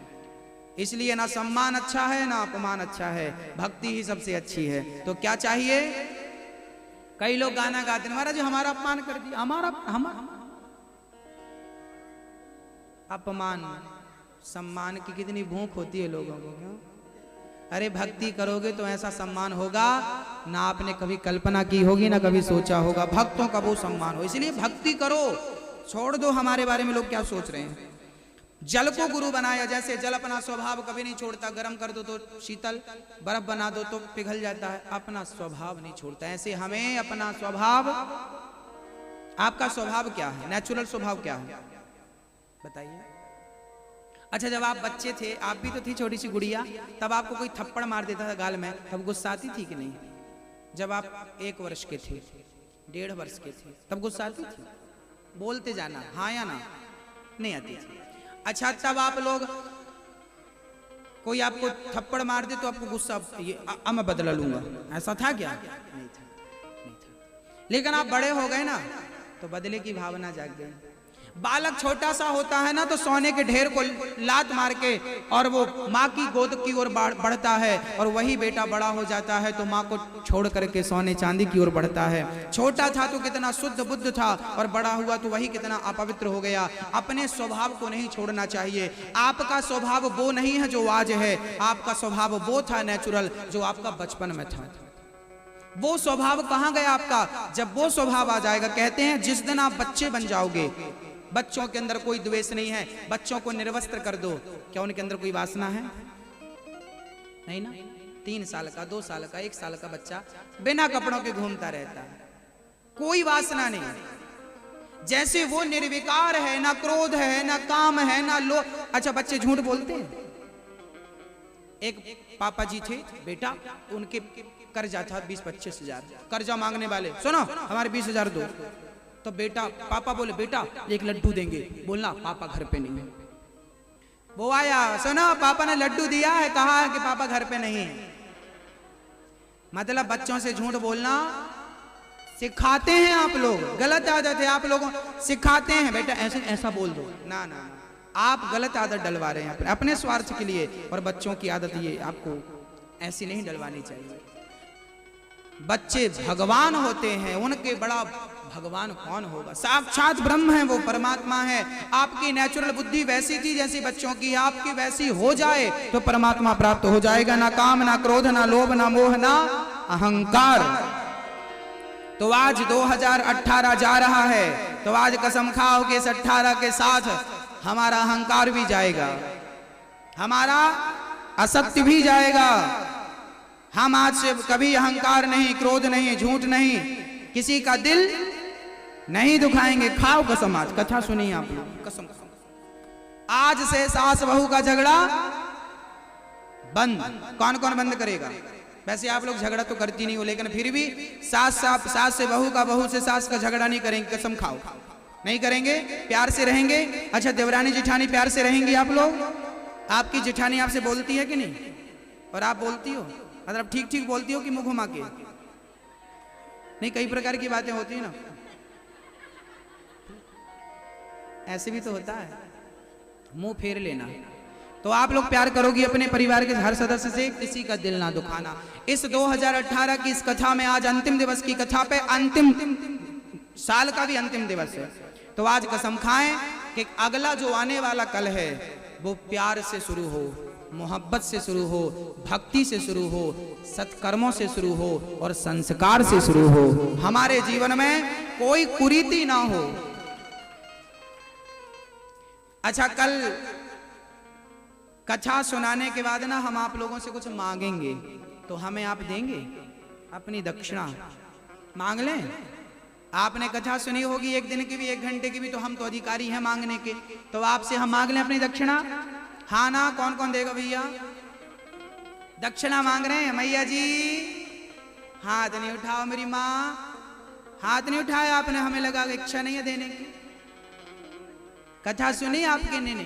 इसलिए ना सम्मान अच्छा है ना अपमान अच्छा है, भक्ति ही सबसे अच्छी है। तो क्या चाहिए? कई लोग गाना गाते हैं, महाराज हमारा अपमान कर दिया, हमारा अपमान। सम्मान की कितनी भूख होती है लोगों को, क्यों? अरे भक्ति करोगे तो ऐसा सम्मान होगा ना आपने कभी कल्पना की होगी ना कभी सोचा होगा, भक्तों का वो सम्मान हो। इसलिए भक्ति करो, छोड़ दो हमारे बारे में लोग क्या सोच रहे हैं। जल को गुरु बनाया, जैसे जल अपना स्वभाव कभी नहीं छोड़ता, गर्म कर दो तो शीतल, बर्फ बना दो तो पिघल जाता है, अपना स्वभाव नहीं छोड़ता। ऐसे हमें अपना स्वभाव, आपका स्वभाव क्या है, नेचुरल स्वभाव क्या है बताइए। अच्छा जब आप बच्चे थे, आप भी तो थी छोटी सी गुड़िया, तब आपको कोई थप्पड़ मार देता था गाल में, तब गुस्सा आती थी कि नहीं? जब आप 1 वर्ष के थे, 1.5 वर्ष के थे, तब गुस्सा आती थी? बोलते जाना हाँ या ना, नहीं आती थी। अच्छा तब आप लोग कोई आपको थप्पड़ मार दे तो आपको गुस्सा मैं बदला लूंगा, ऐसा था क्या? नहीं था। लेकिन आप बड़े हो गए ना तो बदले की भावना जाग गई। बालक छोटा सा होता है ना तो सोने के ढेर को लात मार के और वो माँ की गोद की ओर बढ़ता है, और वही बेटा बड़ा हो जाता है तो माँ को छोड़ करके सोने चांदी की ओर बढ़ता है। छोटा था तो कितना शुद्ध बुद्ध था और बड़ा हुआ तो वही कितना अपवित्र हो गया। अपने स्वभाव को नहीं छोड़ना चाहिए। आपका स्वभाव वो नहीं है जो आज है, आपका स्वभाव वो था नेचुरल जो आपका बचपन में था। वो स्वभाव कहाँ गया आपका? जब वो स्वभाव आ जाएगा, कहते हैं जिस दिन आप बच्चे बन जाओगे, बच्चों के अंदर कोई द्वेष नहीं है, बच्चों को निर्वस्त्र कर दो, क्या उनके अंदर कोई वासना है? नहीं ना। 3 साल का, 2 साल का, 1 साल का बच्चा बिना कपड़ों के घूमता रहता है, कोई वासना नहीं। जैसे वो निर्विकार है, ना क्रोध है, ना काम है, ना लोभ। अच्छा बच्चे झूठ बोलते हैं। एक पापा जी थे बेटा, उनके कर्जा था 20-25 हजार, कर्जा मांगने वाले, सुनो हमारे 20 हजार दो। तो बेटा, पापा बोले बेटा 1 लड्डू देंगे, बोलना पापा घर पे नहीं है। वो आया, सुनो पापा ने लड्डू दिया है, कहा है कि पापा घर पे नहीं है। मतलब बच्चों से झूठ बोलना सिखाते हैं आप लोग, गलत आदत है। आप लोगों सिखाते हैं बेटा ऐसे ऐसा बोल दो, ना ना, आप गलत आदत डलवा रहे हैं अपने स्वार्थ के लिए। और बच्चों की आदत ये आपको ऐसी नहीं डलवानी चाहिए। बच्चे भगवान होते हैं, उनके बड़ा भगवान कौन होगा? साक्षात ब्रह्म है, वो परमात्मा है। आपकी नेचुरल बुद्धि वैसी थी जैसी बच्चों की, आपकी वैसी हो जाए तो परमात्मा प्राप्त हो जाएगा। ना काम, ना क्रोध, ना लोभ, ना मोह, ना अहंकार। तो आज 2018 जा रहा है, तो आज कसम खाओ कि इस 18 के साथ हमारा अहंकार भी जाएगा, हमारा असत्य भी जाएगा। हम आज से कभी अहंकार नहीं, क्रोध नहीं, झूठ नहीं, किसी का दिल नहीं दुखाएंगे। खाओ कसम, आज कथा सुनिए आप लोग, कसम आज से सास बहू का झगड़ा बंद। कौन कौन बंद करेगा? वैसे आप लोग झगड़ा तो करती नहीं हो, लेकिन फिर भी सास से बहू का, बहू से सास का झगड़ा नहीं करेंगे, कसम खाओ नहीं करेंगे, प्यार से रहेंगे। अच्छा देवरानी जिठानी प्यार से रहेंगी आप लोग? आपकी जिठानी आपसे बोलती है कि नहीं? और आप बोलती हो? मतलब ठीक ठीक बोलती हो कि मुंह घुमा के? नहीं, कई प्रकार की बातें होती है ना, ऐसे भी तो होता है, मुंह फेर लेना। तो आप लोग प्यार करोगी अपने परिवार के हर सदस्य से, किसी का दिल ना दुखाना। इस 2018 की इस कथा में, आज अंतिम दिवस की कथा पे, अंतिम साल का भी अंतिम दिवस है, तो आज कसम खाएं कि अगला जो आने वाला कल है वो प्यार से शुरू हो, मोहब्बत से शुरू हो, भक्ति से शुरू हो, सत्कर्मों से शुरू हो और संस्कार से शुरू हो। हमारे जीवन में कोई कुरीति ना हो। अच्छा कल कथा सुनाने के बाद ना हम आप लोगों से कुछ मांगेंगे, तो हमें आप देंगे अपनी दक्षिणा? मांग लें। आपने कथा सुनी होगी 1 दिन की भी, 1 घंटे की भी, तो हम तो अधिकारी हैं मांगने के, तो आपसे हम मांग लें अपनी दक्षिणा? हाँ ना? कौन कौन देगा भैया? दक्षिणा मांग रहे हैं मैया जी? हाथ नहीं उठाओ मेरी माँ, हाथ नहीं उठाया आपने, हमें लगा इच्छा नहीं है देने की। कथा सुनी आपके? नहीं,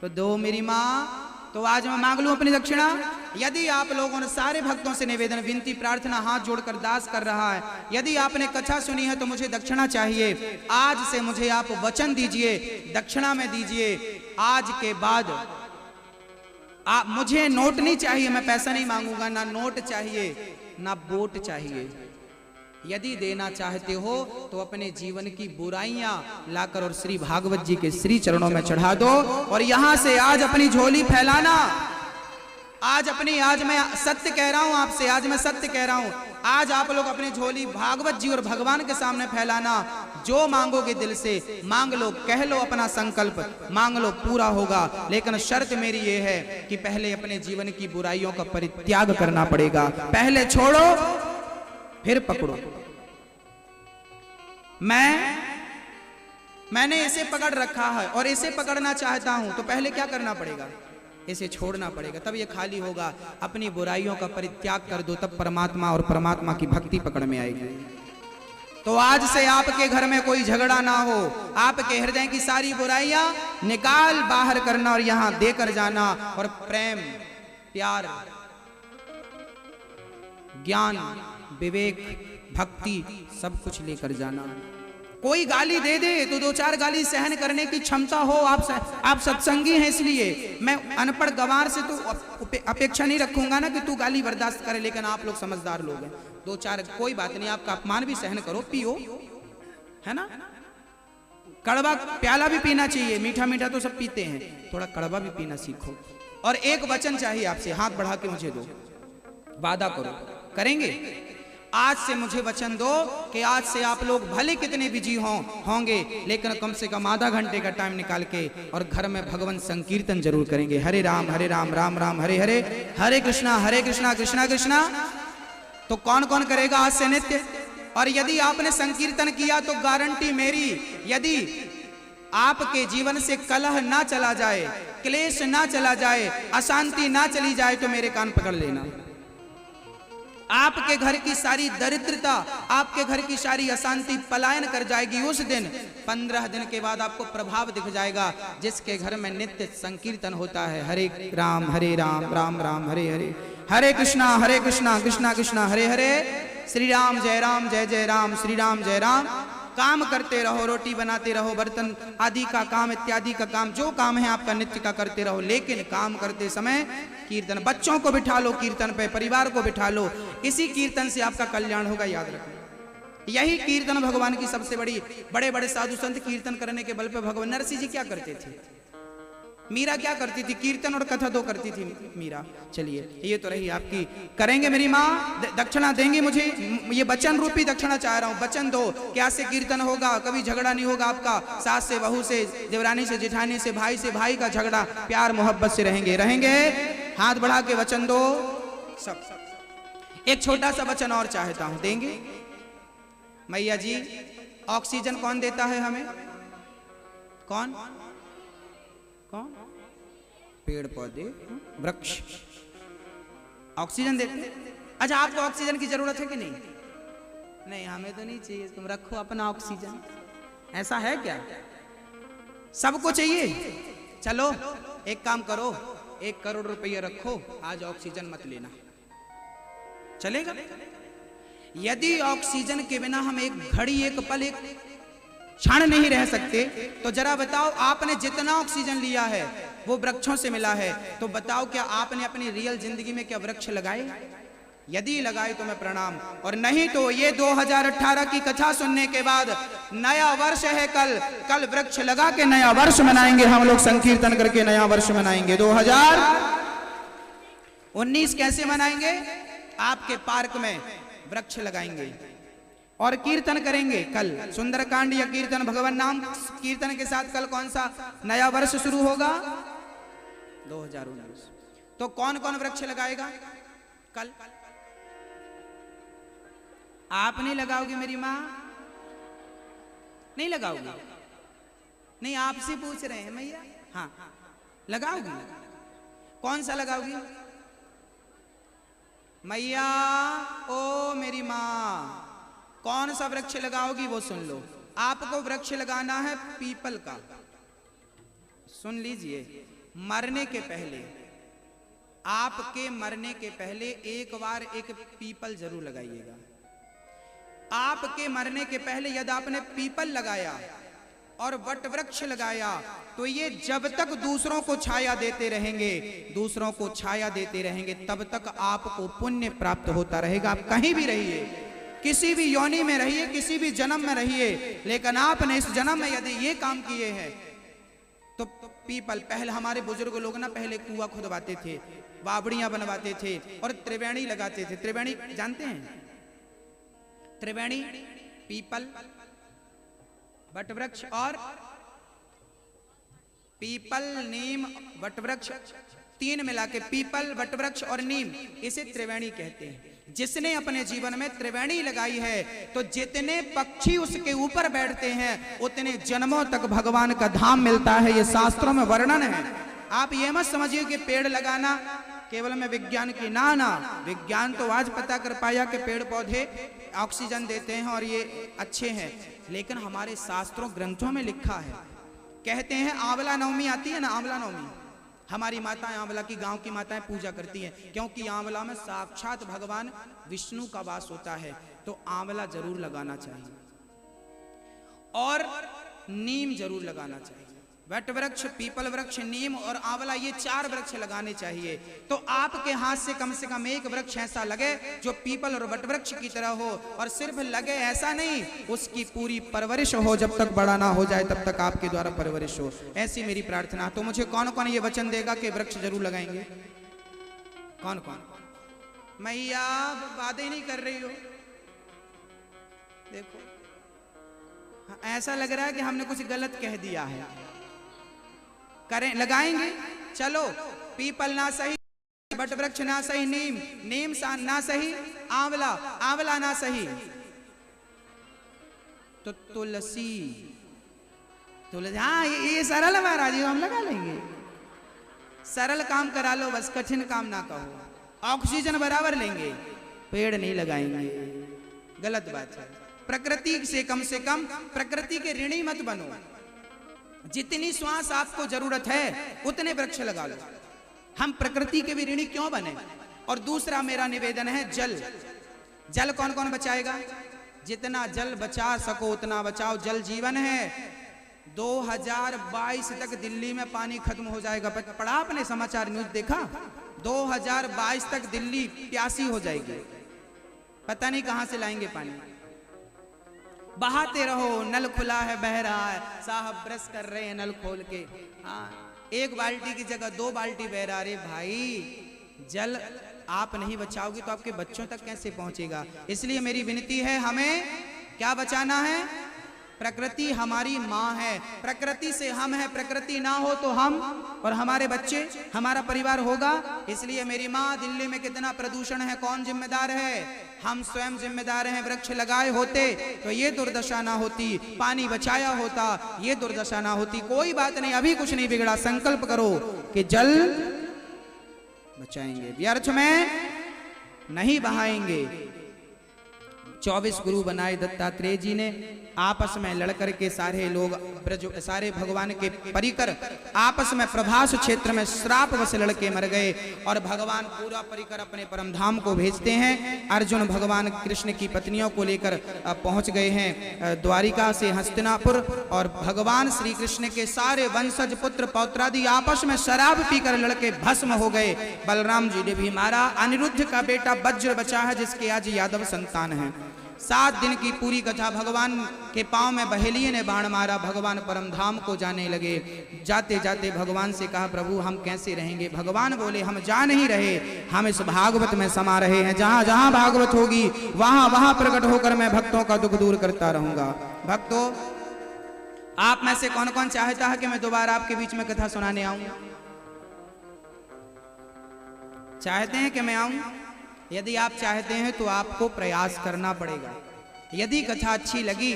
तो दो मेरी माँ। तो आज मैं मांग लूं अपनी दक्षिणा? यदि आप लोगों ने, सारे भक्तों से निवेदन, विनती, प्रार्थना, हाथ जोड़कर दास कर रहा है, यदि आपने कथा सुनी है तो मुझे दक्षिणा चाहिए। आज से मुझे आप वचन दीजिए, दक्षिणा में दीजिए। आज के बाद आप, मुझे नोट नहीं चाहिए, मैं पैसा नहीं मांगूंगा, ना नोट चाहिए ना वोट चाहिए। यदि देना चाहते हो तो अपने जीवन की बुराइयां लाकर और श्री भागवत जी के श्री चरणों में चढ़ा दो, और यहां से आज अपनी झोली फैलाना। आज मैं सत्य कह रहा हूं आपसे, आज मैं सत्य कह रहा हूं, आज आप लोग अपनी झोली भागवत जी और भगवान के सामने फैलाना। जो मांगोगे दिल से मांग लो, कह लो अपना संकल्प, मांग लो, पूरा होगा। लेकिन शर्त मेरी ये है कि पहले अपने जीवन की बुराइयों का परित्याग करना पड़ेगा। पहले छोड़ो फिर पकड़ो। मैंने इसे पकड़ रखा है और इसे पकड़ना चाहता हूं, तो पहले क्या करना पड़ेगा? इसे छोड़ना पड़ेगा, तब ये खाली होगा। अपनी बुराइयों का परित्याग कर दो, तब परमात्मा और परमात्मा की भक्ति पकड़ में आएगी। तो आज से आपके घर में कोई झगड़ा ना हो, आपके हृदय की सारी बुराइयां निकाल बाहर करना और यहां देकर जाना, और प्रेम, प्यार, ज्ञान, विवेक, भक्ति सब कुछ लेकर जाना। कोई गाली दे दे तो दो चार गाली सहन करने की क्षमता हो। आप सत्संगी हैं, इसलिए मैं अनपढ़ गंवार से तो अपेक्षा नहीं रखूंगा ना कि तू गाली बर्दाश्त करे, लेकिन आप लोग समझदार लोग हैं, दो चार कोई बात नहीं, आपका अपमान भी सहन करो, पियो, है ना। कड़वा प्याला भी पीना चाहिए, मीठा मीठा तो सब पीते हैं, थोड़ा कड़वा भी पीना सीखो। और एक वचन चाहिए आपसे, हाथ बढ़ा के मुझे दो, वादा करो, करेंगे? आज से मुझे वचन दो कि आज से आप लोग भले कितने बिजी होंगे, लेकिन कम से कम आधा घंटे का टाइम निकाल के और घर में भगवान संकीर्तन जरूर करेंगे। हरे राम राम राम हरे हरे, हरे कृष्णा कृष्णा कृष्णा। तो कौन कौन करेगा आज से नित्य? और यदि आपने संकीर्तन किया तो गारंटी मेरी, यदि आपके जीवन से कलह ना चला जाए, क्लेश ना चला जाए, अशांति ना चली जाए, तो मेरे कान पकड़ लेना। आपके घर की सारी दरिद्रता, आपके घर की सारी अशांति पलायन कर जाएगी। उस दिन 15 दिन के बाद आपको प्रभाव दिख जाएगा, जिसके घर में नित्य संकीर्तन होता है। हरे राम राम राम हरे हरे, हरे कृष्णा कृष्णा कृष्णा हरे हरे, श्री राम जय राम, श्री राम जय राम। काम करते रहो, रोटी बनाते रहो, बर्तन आदि का काम, इत्यादि का काम, जो काम है आपका नित्य का करते रहो, लेकिन काम करते समय कीर्तन, बच्चों को बिठा लो कीर्तन पे, परिवार को बिठा लो, इसी कीर्तन से आपका कल्याण होगा, याद रखना। यही कीर्तन भगवान की सबसे बड़े बड़े साधु संत कीर्तन करने के बल पे, भगवान नरसिंह जी क्या करते थे, मीरा क्या करती थी, कीर्तन और कथा दो करती थी मीरा। चलिए, ये तो रही आपकी, करेंगे मेरी माँ, दक्षिणा देंगी मुझे, ये वचन रूपी दक्षिणा चाह रहा हूँ, वचन दो, क्या से कीर्तन होगा, कभी झगड़ा नहीं होगा आपका, सास से बहू से, देवरानी से, जेठानी से भाई का झगड़ा, प्यार मोहब्बत से रहेंगे। हाथ बढ़ा के वचन दो सब। एक छोटा सा वचन और चाहता हूं, देंगे? मैया जी, ऑक्सीजन कौन देता है हमें? कौन? पेड़ पौधे, वृक्ष ऑक्सीजन देते। अच्छा, आपको ऑक्सीजन की जरूरत है कि नहीं? नहीं, हमें तो नहीं चाहिए, तुम रखो अपना ऑक्सीजन। ऐसा है क्या? सबको चाहिए? चलो एक काम करो, 1 करोड़ रुपया रखो, आज ऑक्सीजन मत लेना, चलेगा? यदि ऑक्सीजन के बिना हम एक घड़ी, एक पल, एक क्षण नहीं रह सकते, तो जरा बताओ, आपने जितना ऑक्सीजन लिया है वो वृक्षों से मिला है, तो बताओ क्या आपने अपनी रियल जिंदगी में क्या वृक्ष लगाए? यदि लगाए तो मैं प्रणाम, और नहीं तो ये 2018 की कथा सुनने के बाद, नया वर्ष है कल वृक्ष लगा के नया वर्ष मनाएंगे हम लोग, संकीर्तन करके नया वर्ष मनाएंगे। 2019 कैसे मनाएंगे? आपके पार्क में वृक्ष लगाएंगे और कीर्तन करेंगे। कल सुंदरकांड या कीर्तन, भगवान नाम कीर्तन के साथ कल कौन सा नया वर्ष शुरू होगा? 2019। तो कौन कौन वृक्ष लगाएगा कल? आप नहीं लगाओगे मेरी माँ? नहीं लगाओगे? नहीं, आपसे पूछ रहे हैं मैया। हाँ, लगाओगी? कौन सा लगाओगी मैया? ओ मेरी माँ, कौन सा वृक्ष लगाओगी वो सुन लो। आपको वृक्ष लगाना है पीपल का। सुन लीजिए, मरने के पहले, आपके मरने के पहले एक बार एक पीपल जरूर लगाइएगा। आपके मरने के पहले यदि आपने पीपल लगाया और वट वृक्ष लगाया, तो ये जब तक दूसरों को छाया देते रहेंगे, तब तक आपको पुण्य प्राप्त होता रहेगा। आप कहीं भी रहिए, किसी भी योनि में रहिए, किसी भी जन्म में रहिए, लेकिन आपने इस जन्म में यदि ये काम किए हैं तो पीपल, पहले हमारे बुजुर्ग लोग ना पहले कुआं खुदवाते थे, बावड़ियां बनवाते थे और त्रिवेणी लगाते थे। त्रिवेणी जानते हैं? त्रिवेणी, पीपल, वटवृक्ष और पीपल, नीम, वटवृक्ष, तीन मिला के पीपल, वटवृक्ष और नीम, इसे त्रिवेणी कहते हैं। जिसने अपने जीवन में त्रिवेणी लगाई है, तो जितने पक्षी उसके ऊपर बैठते हैं उतने जन्मों तक भगवान का धाम मिलता है। ये शास्त्रों में वर्णन है। आप ये मत समझिए कि पेड़ लगाना केवल मैं विज्ञान की ना ना, विज्ञान तो आज पता कर पाया कि पेड़ पौधे ऑक्सीजन देते हैं और ये अच्छे हैं, लेकिन हमारे शास्त्रों ग्रंथों में लिखा है, कहते हैं आंवला नवमी आती है ना, आंवला नवमी, हमारी माताएं आंवला की, गांव की माताएं पूजा करती हैं, क्योंकि आंवला में साक्षात भगवान विष्णु का वास होता है। तो आंवला जरूर लगाना चाहिए और नीम जरूर लगाना चाहिए। वट वृक्ष, पीपल वृक्ष, नीम और आंवला, ये 4 वृक्ष लगाने चाहिए। तो आपके हाथ से कम एक वृक्ष ऐसा लगे जो पीपल और वट वृक्ष की तरह हो, और सिर्फ लगे ऐसा नहीं, उसकी पूरी परवरिश हो, जब तक बड़ा ना हो जाए तब तक आपके द्वारा परवरिश हो, ऐसी मेरी प्रार्थना। तो मुझे कौन कौन ये वचन देगा कि वृक्ष जरूर लगाएंगे? कौन कौन? मैया बातें नहीं कर रही हो, देखो ऐसा लग रहा है कि हमने कुछ गलत कह दिया है। करें, लगाएंगे? चलो, पीपल ना सही, बट वृक्ष ना सही, नीम ना सही, आंवला ना सही, तो तुलसी। हाँ, ये सरल है महाराज जी, हम लगा लेंगे। सरल काम करा लो बस, कठिन काम ना कहो। ऑक्सीजन बराबर लेंगे, पेड़ नहीं लगाएंगे, गलत बात है। प्रकृति से कम प्रकृति के ऋणी मत बनो। जितनी श्वास आपको जरूरत है उतने वृक्ष लगा लो। हम प्रकृति के भी ऋणी क्यों बने? और दूसरा मेरा निवेदन है, जल कौन कौन बचाएगा? जितना जल बचा सको उतना बचाओ, जल जीवन है। 2022 तक दिल्ली में पानी खत्म हो जाएगा। पढ़ा आपने समाचार, न्यूज देखा? 2022 तक दिल्ली प्यासी हो जाएगी। पता नहीं कहां से लाएंगे पानी। बहाते रहो, नल खुला है बह रहा है, साहब ब्रश कर रहे हैं नल खोल के। हाँ, 1 बाल्टी की जगह 2 बाल्टी बह रहा। अरे भाई, जल आप नहीं बचाओगे तो आपके बच्चों तक कैसे पहुंचेगा? इसलिए मेरी विनती है, हमें क्या बचाना है? प्रकृति हमारी माँ है, प्रकृति से हम है, प्रकृति ना हो तो हम और हमारे बच्चे, हमारा परिवार होगा। इसलिए मेरी माँ, दिल्ली में कितना प्रदूषण है, कौन जिम्मेदार है? हम स्वयं जिम्मेदार हैं। वृक्ष लगाए होते तो ये दुर्दशा ना होती, पानी बचाया होता ये दुर्दशा ना होती। कोई बात नहीं, अभी कुछ नहीं बिगड़ा। संकल्प करो कि जल बचाएंगे, व्यर्थ में नहीं बहाएंगे। 24 गुरु बनाए दत्तात्रेय जी ने, आपस में लड़कर के सारे लोग, सारे भगवान के परिकर आपस में प्रभास क्षेत्र में श्राप वश लड़के मर गए, और भगवान पूरा परिकर अपने परम धाम को भेजते हैं। अर्जुन भगवान कृष्ण की पत्नियों को लेकर पहुंच गए हैं द्वारिका से हस्तिनापुर, और भगवान श्री कृष्ण के सारे वंशज पुत्र पौत्रादि आपस में शराब पीकर लड़के भस्म हो गए। बलराम जी ने भी मारा। अनिरुद्ध का बेटा वज्र बचा है, जिसके आज यादव संतान है। 7 दिन की पूरी कथा, भगवान के पांव में बहेलिये ने बाण मारा। भगवान परम धाम को जाने लगे। जाते जाते भगवान से कहा, प्रभु हम कैसे रहेंगे? भगवान बोले, हम जा नहीं रहे, हम इस भागवत में समा रहे हैं। जहां जहां भागवत होगी वहां वहां प्रकट होकर मैं भक्तों का दुख दूर करता रहूंगा। भक्तों, आप में से कौन कौन चाहता है कि मैं दोबारा आपके बीच में कथा सुनाने आऊं? चाहते हैं कि मैं आऊं? यदि आप चाहते हैं तो आपको प्रयास करना पड़ेगा। यदि कथा अच्छी लगी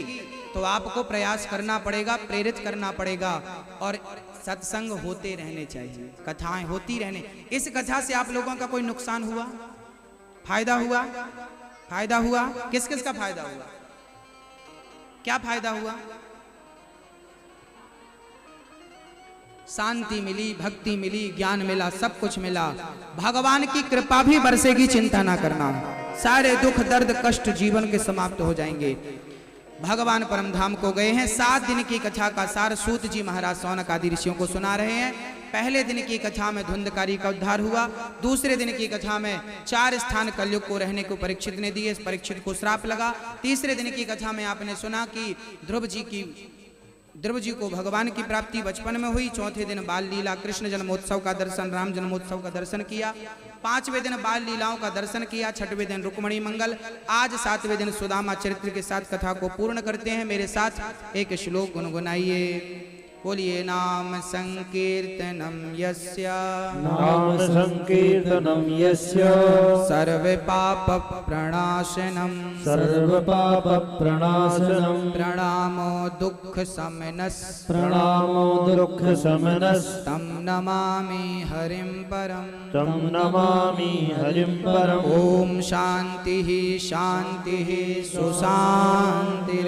तो आपको प्रयास करना पड़ेगा, प्रेरित करना पड़ेगा, और सत्संग होते रहने चाहिए, कथाएं होती रहने। इस कथा से आप लोगों का कोई नुकसान हुआ? फायदा हुआ? फायदा हुआ? किस किस का फायदा हुआ? क्या फायदा हुआ? शांति मिली, भक्ति मिली, ज्ञान मिला, सब कुछ मिला। भगवान की कृपा भी बरसेगी, चिंता ना करना। सारे दुख दर्द कष्ट जीवन के समाप्त हो जाएंगे। भगवान परम धाम को गए हैं। 7 दिन की कथा का सार सूत जी महाराज शौनक आदि ऋषियों को सुना रहे हैं। पहले दिन की कथा में धुंधकारी का उद्धार हुआ। दूसरे दिन की कथा में 4 स्थान कलयुग को रहने को परीक्षित ने दिए, परीक्षित को श्राप लगा। तीसरे दिन की कथा में आपने सुना कि ध्रुव जी को भगवान की प्राप्ति बचपन में हुई। चौथे दिन बाल लीला, कृष्ण जन्मोत्सव का दर्शन, राम जन्मोत्सव का दर्शन किया। 5वें दिन बाल लीलाओं का दर्शन किया। 6वें दिन रुक्मणी मंगल। आज 7वें दिन सुदामा चरित्र के साथ कथा को पूर्ण करते हैं। मेरे साथ एक श्लोक गुनगुनाइए। बोलिए नाम संकीर्तनम यस्य नाम संकीर्तनम यस्य सर्व पाप प्रणाशनम सर्व पाप प्रणाशनम प्रणामो दुख शमनस् प्रणामो दुख शमनस् तं नमामि हरिं परम तं नमामि हरिं परम्। ओम शांति शांति सुशांतिर्भवतु।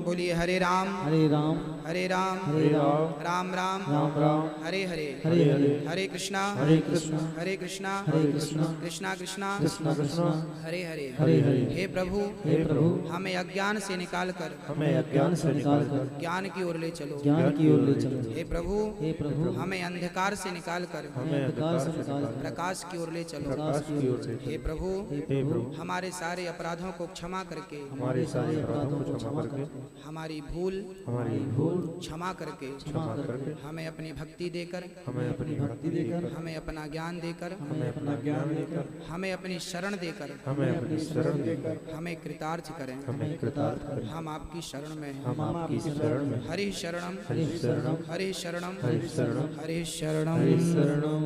बोलिए हरे राम हरे राम हरे राम हरे राम राम राम राम राम हरे हरे हरे हरे हरे कृष्णा हरे कृष्णा हरे कृष्णा हरे कृष्णा कृष्णा कृष्णा कृष्णा कृष्णा हरे हरे हरे हरे। हे प्रभु हे प्रभु हमें अज्ञान से निकाल कर हमें अज्ञान से निकालकर ज्ञान की ओर ले चलो। ज्ञान की ओर ले चलो। हे प्रभु हे प्रभु हमें अंधकार से निकाल कर हमें अंधकार से निकालकर प्रकाश की ओर ले चलो। प्रकाश की ओर ले हे प्रभु हे प्रभु हमारे सारे अपराधों को क्षमा करके हमारे सारे अपराधों को क्षमा करके हमारी भूल हमारी भूल क्षमा करके क्षमा करके हमें अपनी भक्ति देकर हमें अपनी भक्ति देकर हमें अपना ज्ञान देकर हमें अपना ज्ञान देकर हमें अपनी शरण देकर हमें अपनी शरण देकर हमें कृतार्थ करें। हमें कृतार्थ करें। हम आपकी शरण में हैं। हम आपकी शरण में हरि शरणम हरि शरणम हरि शरणम हरि शरणम हरि हरि शरणम। शरणम।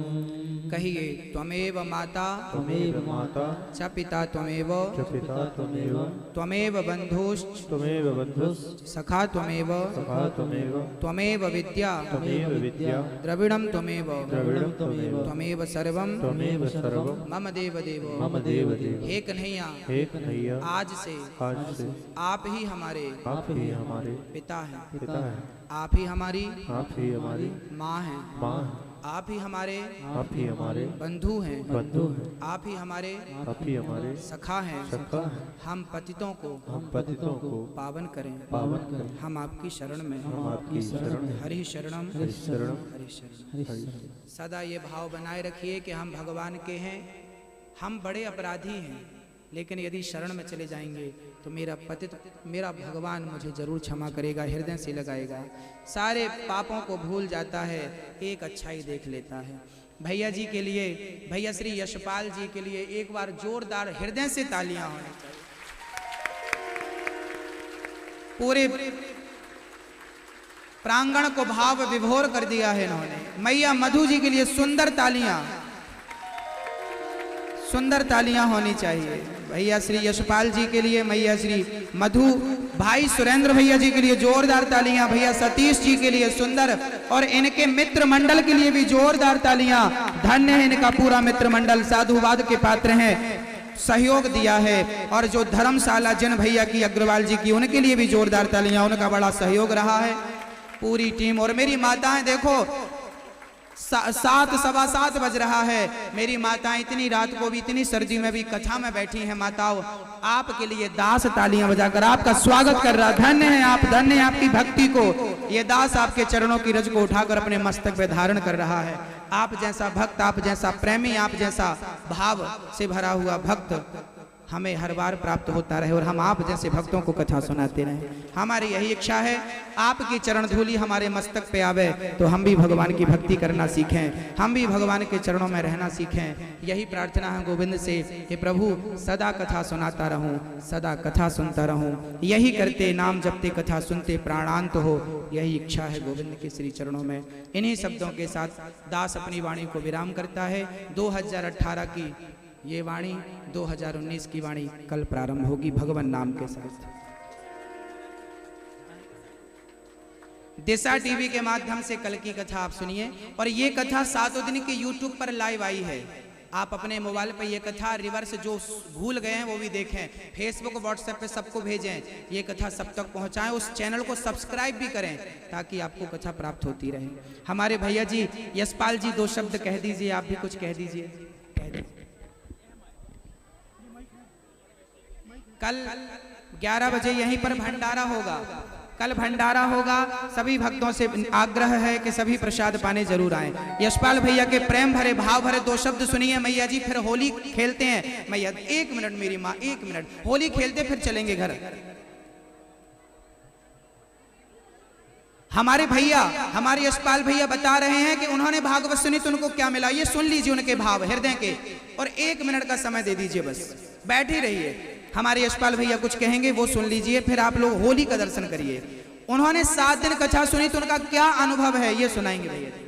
कहिए त्वमेव माता त्वमेव माता च पिता त्वमेव च पिता त्वमेव त्वमेव बन्धुश्च त्वमेव बन्धुस् सखा त्वमेव सखा त्वमेव त्वमेव विद्या त्वमेव विद्या द्रविणं त्वमेव द्रविणं त्वमेव त्वमेव सर्वं त्वमेव सर्वं मम देव देव। मम देव देव। हे कन्हैया हे कन्हैया आज से आज से आप ही हमारे आप ही हमारे पिता हैं। पिता हैं। आप ही हमारी आप ही हमारी माँ हैं। माँ हैं। आप ही हमारे आप ही हमारे बंधु हैं। बंधु हैं। आप ही हमारे आप ही हमारे सखा हैं। सखा हैं। हम पतितों को हम पतितों को पावन करें। पावन करें। हम आपकी शरण में हम आपकी शरण में हरि शरणम हरि शरणम हरि शरणम। हरि शरणम। सदा ये भाव बनाए रखिए कि हम भगवान के हैं। हम बड़े अपराधी हैं, लेकिन यदि शरण में चले जाएंगे तो मेरा पतित मेरा भगवान मुझे जरूर क्षमा करेगा, हृदय से लगाएगा, सारे पापों को भूल जाता है, एक अच्छाई देख लेता है। भैया जी के लिए, भैया श्री यशपाल जी के लिए एक बार जोरदार हृदय से तालियां होनी चाहिए। पूरे प्रांगण को भाव विभोर कर दिया है इन्होंने। मैया मधु जी के लिए सुंदर तालियां होनी चाहिए। भैया श्री यशपाल जी के लिए, मैया श्री मधु, भाई सुरेंद्र भैया जी के लिए जोरदार तालियां, भैया सतीश जी के लिए सुंदर, और इनके मित्र मंडल के लिए भी जोरदार तालियां। धन्य है इनका पूरा मित्र मंडल, साधुवाद के पात्र हैं, सहयोग दिया है। और जो धर्मशाला जिन भैया की, अग्रवाल जी की, उनके लिए भी जोरदार तालियां, उनका बड़ा सहयोग रहा है पूरी टीम। और मेरी माताएं देखो, 7 सवा 7 बज रहा है, मेरी माताएं इतनी रात को भी, इतनी सर्दी में भी कथा में बैठी हैं। माताओं, आपके लिए दास तालियां बजाकर आपका स्वागत कर रहा। धन्य है आप, धन्य है आपकी भक्ति को। ये दास आपके चरणों की रज को उठाकर अपने मस्तक पे धारण कर रहा है। आप जैसा भक्त, आप जैसा प्रेमी, आप जैसा भाव से भरा हुआ भक्त हमें हर बार प्राप्त होता रहे, और हम आप जैसे भक्तों को कथा सुनाते रहें। हमारी यही इच्छा है, आपकी चरण धूलि हमारे मस्तक पे आवे तो हम भी भगवान की भक्ति करना सीखें, हम भी भगवान के चरणों में रहना सीखें। यही प्रार्थना है गोविंद से, हे प्रभु सदा कथा सुनाता रहूं, सदा कथा सुनता रहूं, यही करते नाम जपते कथा सुनते प्राणांत हो, यही इच्छा है गोविंद के श्री चरणों में। इन्हीं शब्दों के साथ दास अपनी वाणी को विराम करता है। 2018 की ये वाणी 2019 की वाणी कल प्रारंभ होगी भगवान नाम के साथ। दिशा टीवी के माध्यम से कल की कथा आप सुनिए, और ये कथा 7 दिन की YouTube पर लाइव आई है। आप अपने मोबाइल पर ये कथा रिवर्स जो भूल गए हैं वो भी देखें, फेसबुक व्हाट्सएप पे सबको भेजें, ये कथा सब तक पहुंचाएं, उस चैनल को सब्सक्राइब भी करें ताकि आपको कथा प्राप्त होती रहे। हमारे भैया जी यशपाल जी 2 शब्द कह दीजिए, आप भी कुछ कह दीजिए। कल 11 बजे यहीं पर भंडारा होगा, कल भंडारा होगा। सभी भक्तों से आग्रह है कि सभी प्रसाद पाने जरूर आए। यशपाल भैया के प्रेम भरे भाव भरे 2 शब्द सुनिए मैया जी, फिर होली खेलते हैं। मैया 1 मिनट मेरी माँ, 1 मिनट, होली खेलते फिर चलेंगे घर। हमारे भैया, हमारे यशपाल भैया बता रहे हैं कि उन्होंने भागवत सुनी तो उनको क्या मिला, ये सुन लीजिए उनके भाव हृदय के, और 1 मिनट का समय दे दीजिए, बस बैठे रहिए। हमारे यशपाल भैया कुछ कहेंगे वो सुन लीजिए, फिर आप लोग होली का दर्शन करिए। उन्होंने 7 दिन कथा सुनी तो उनका क्या अनुभव है ये सुनाएंगे भैया।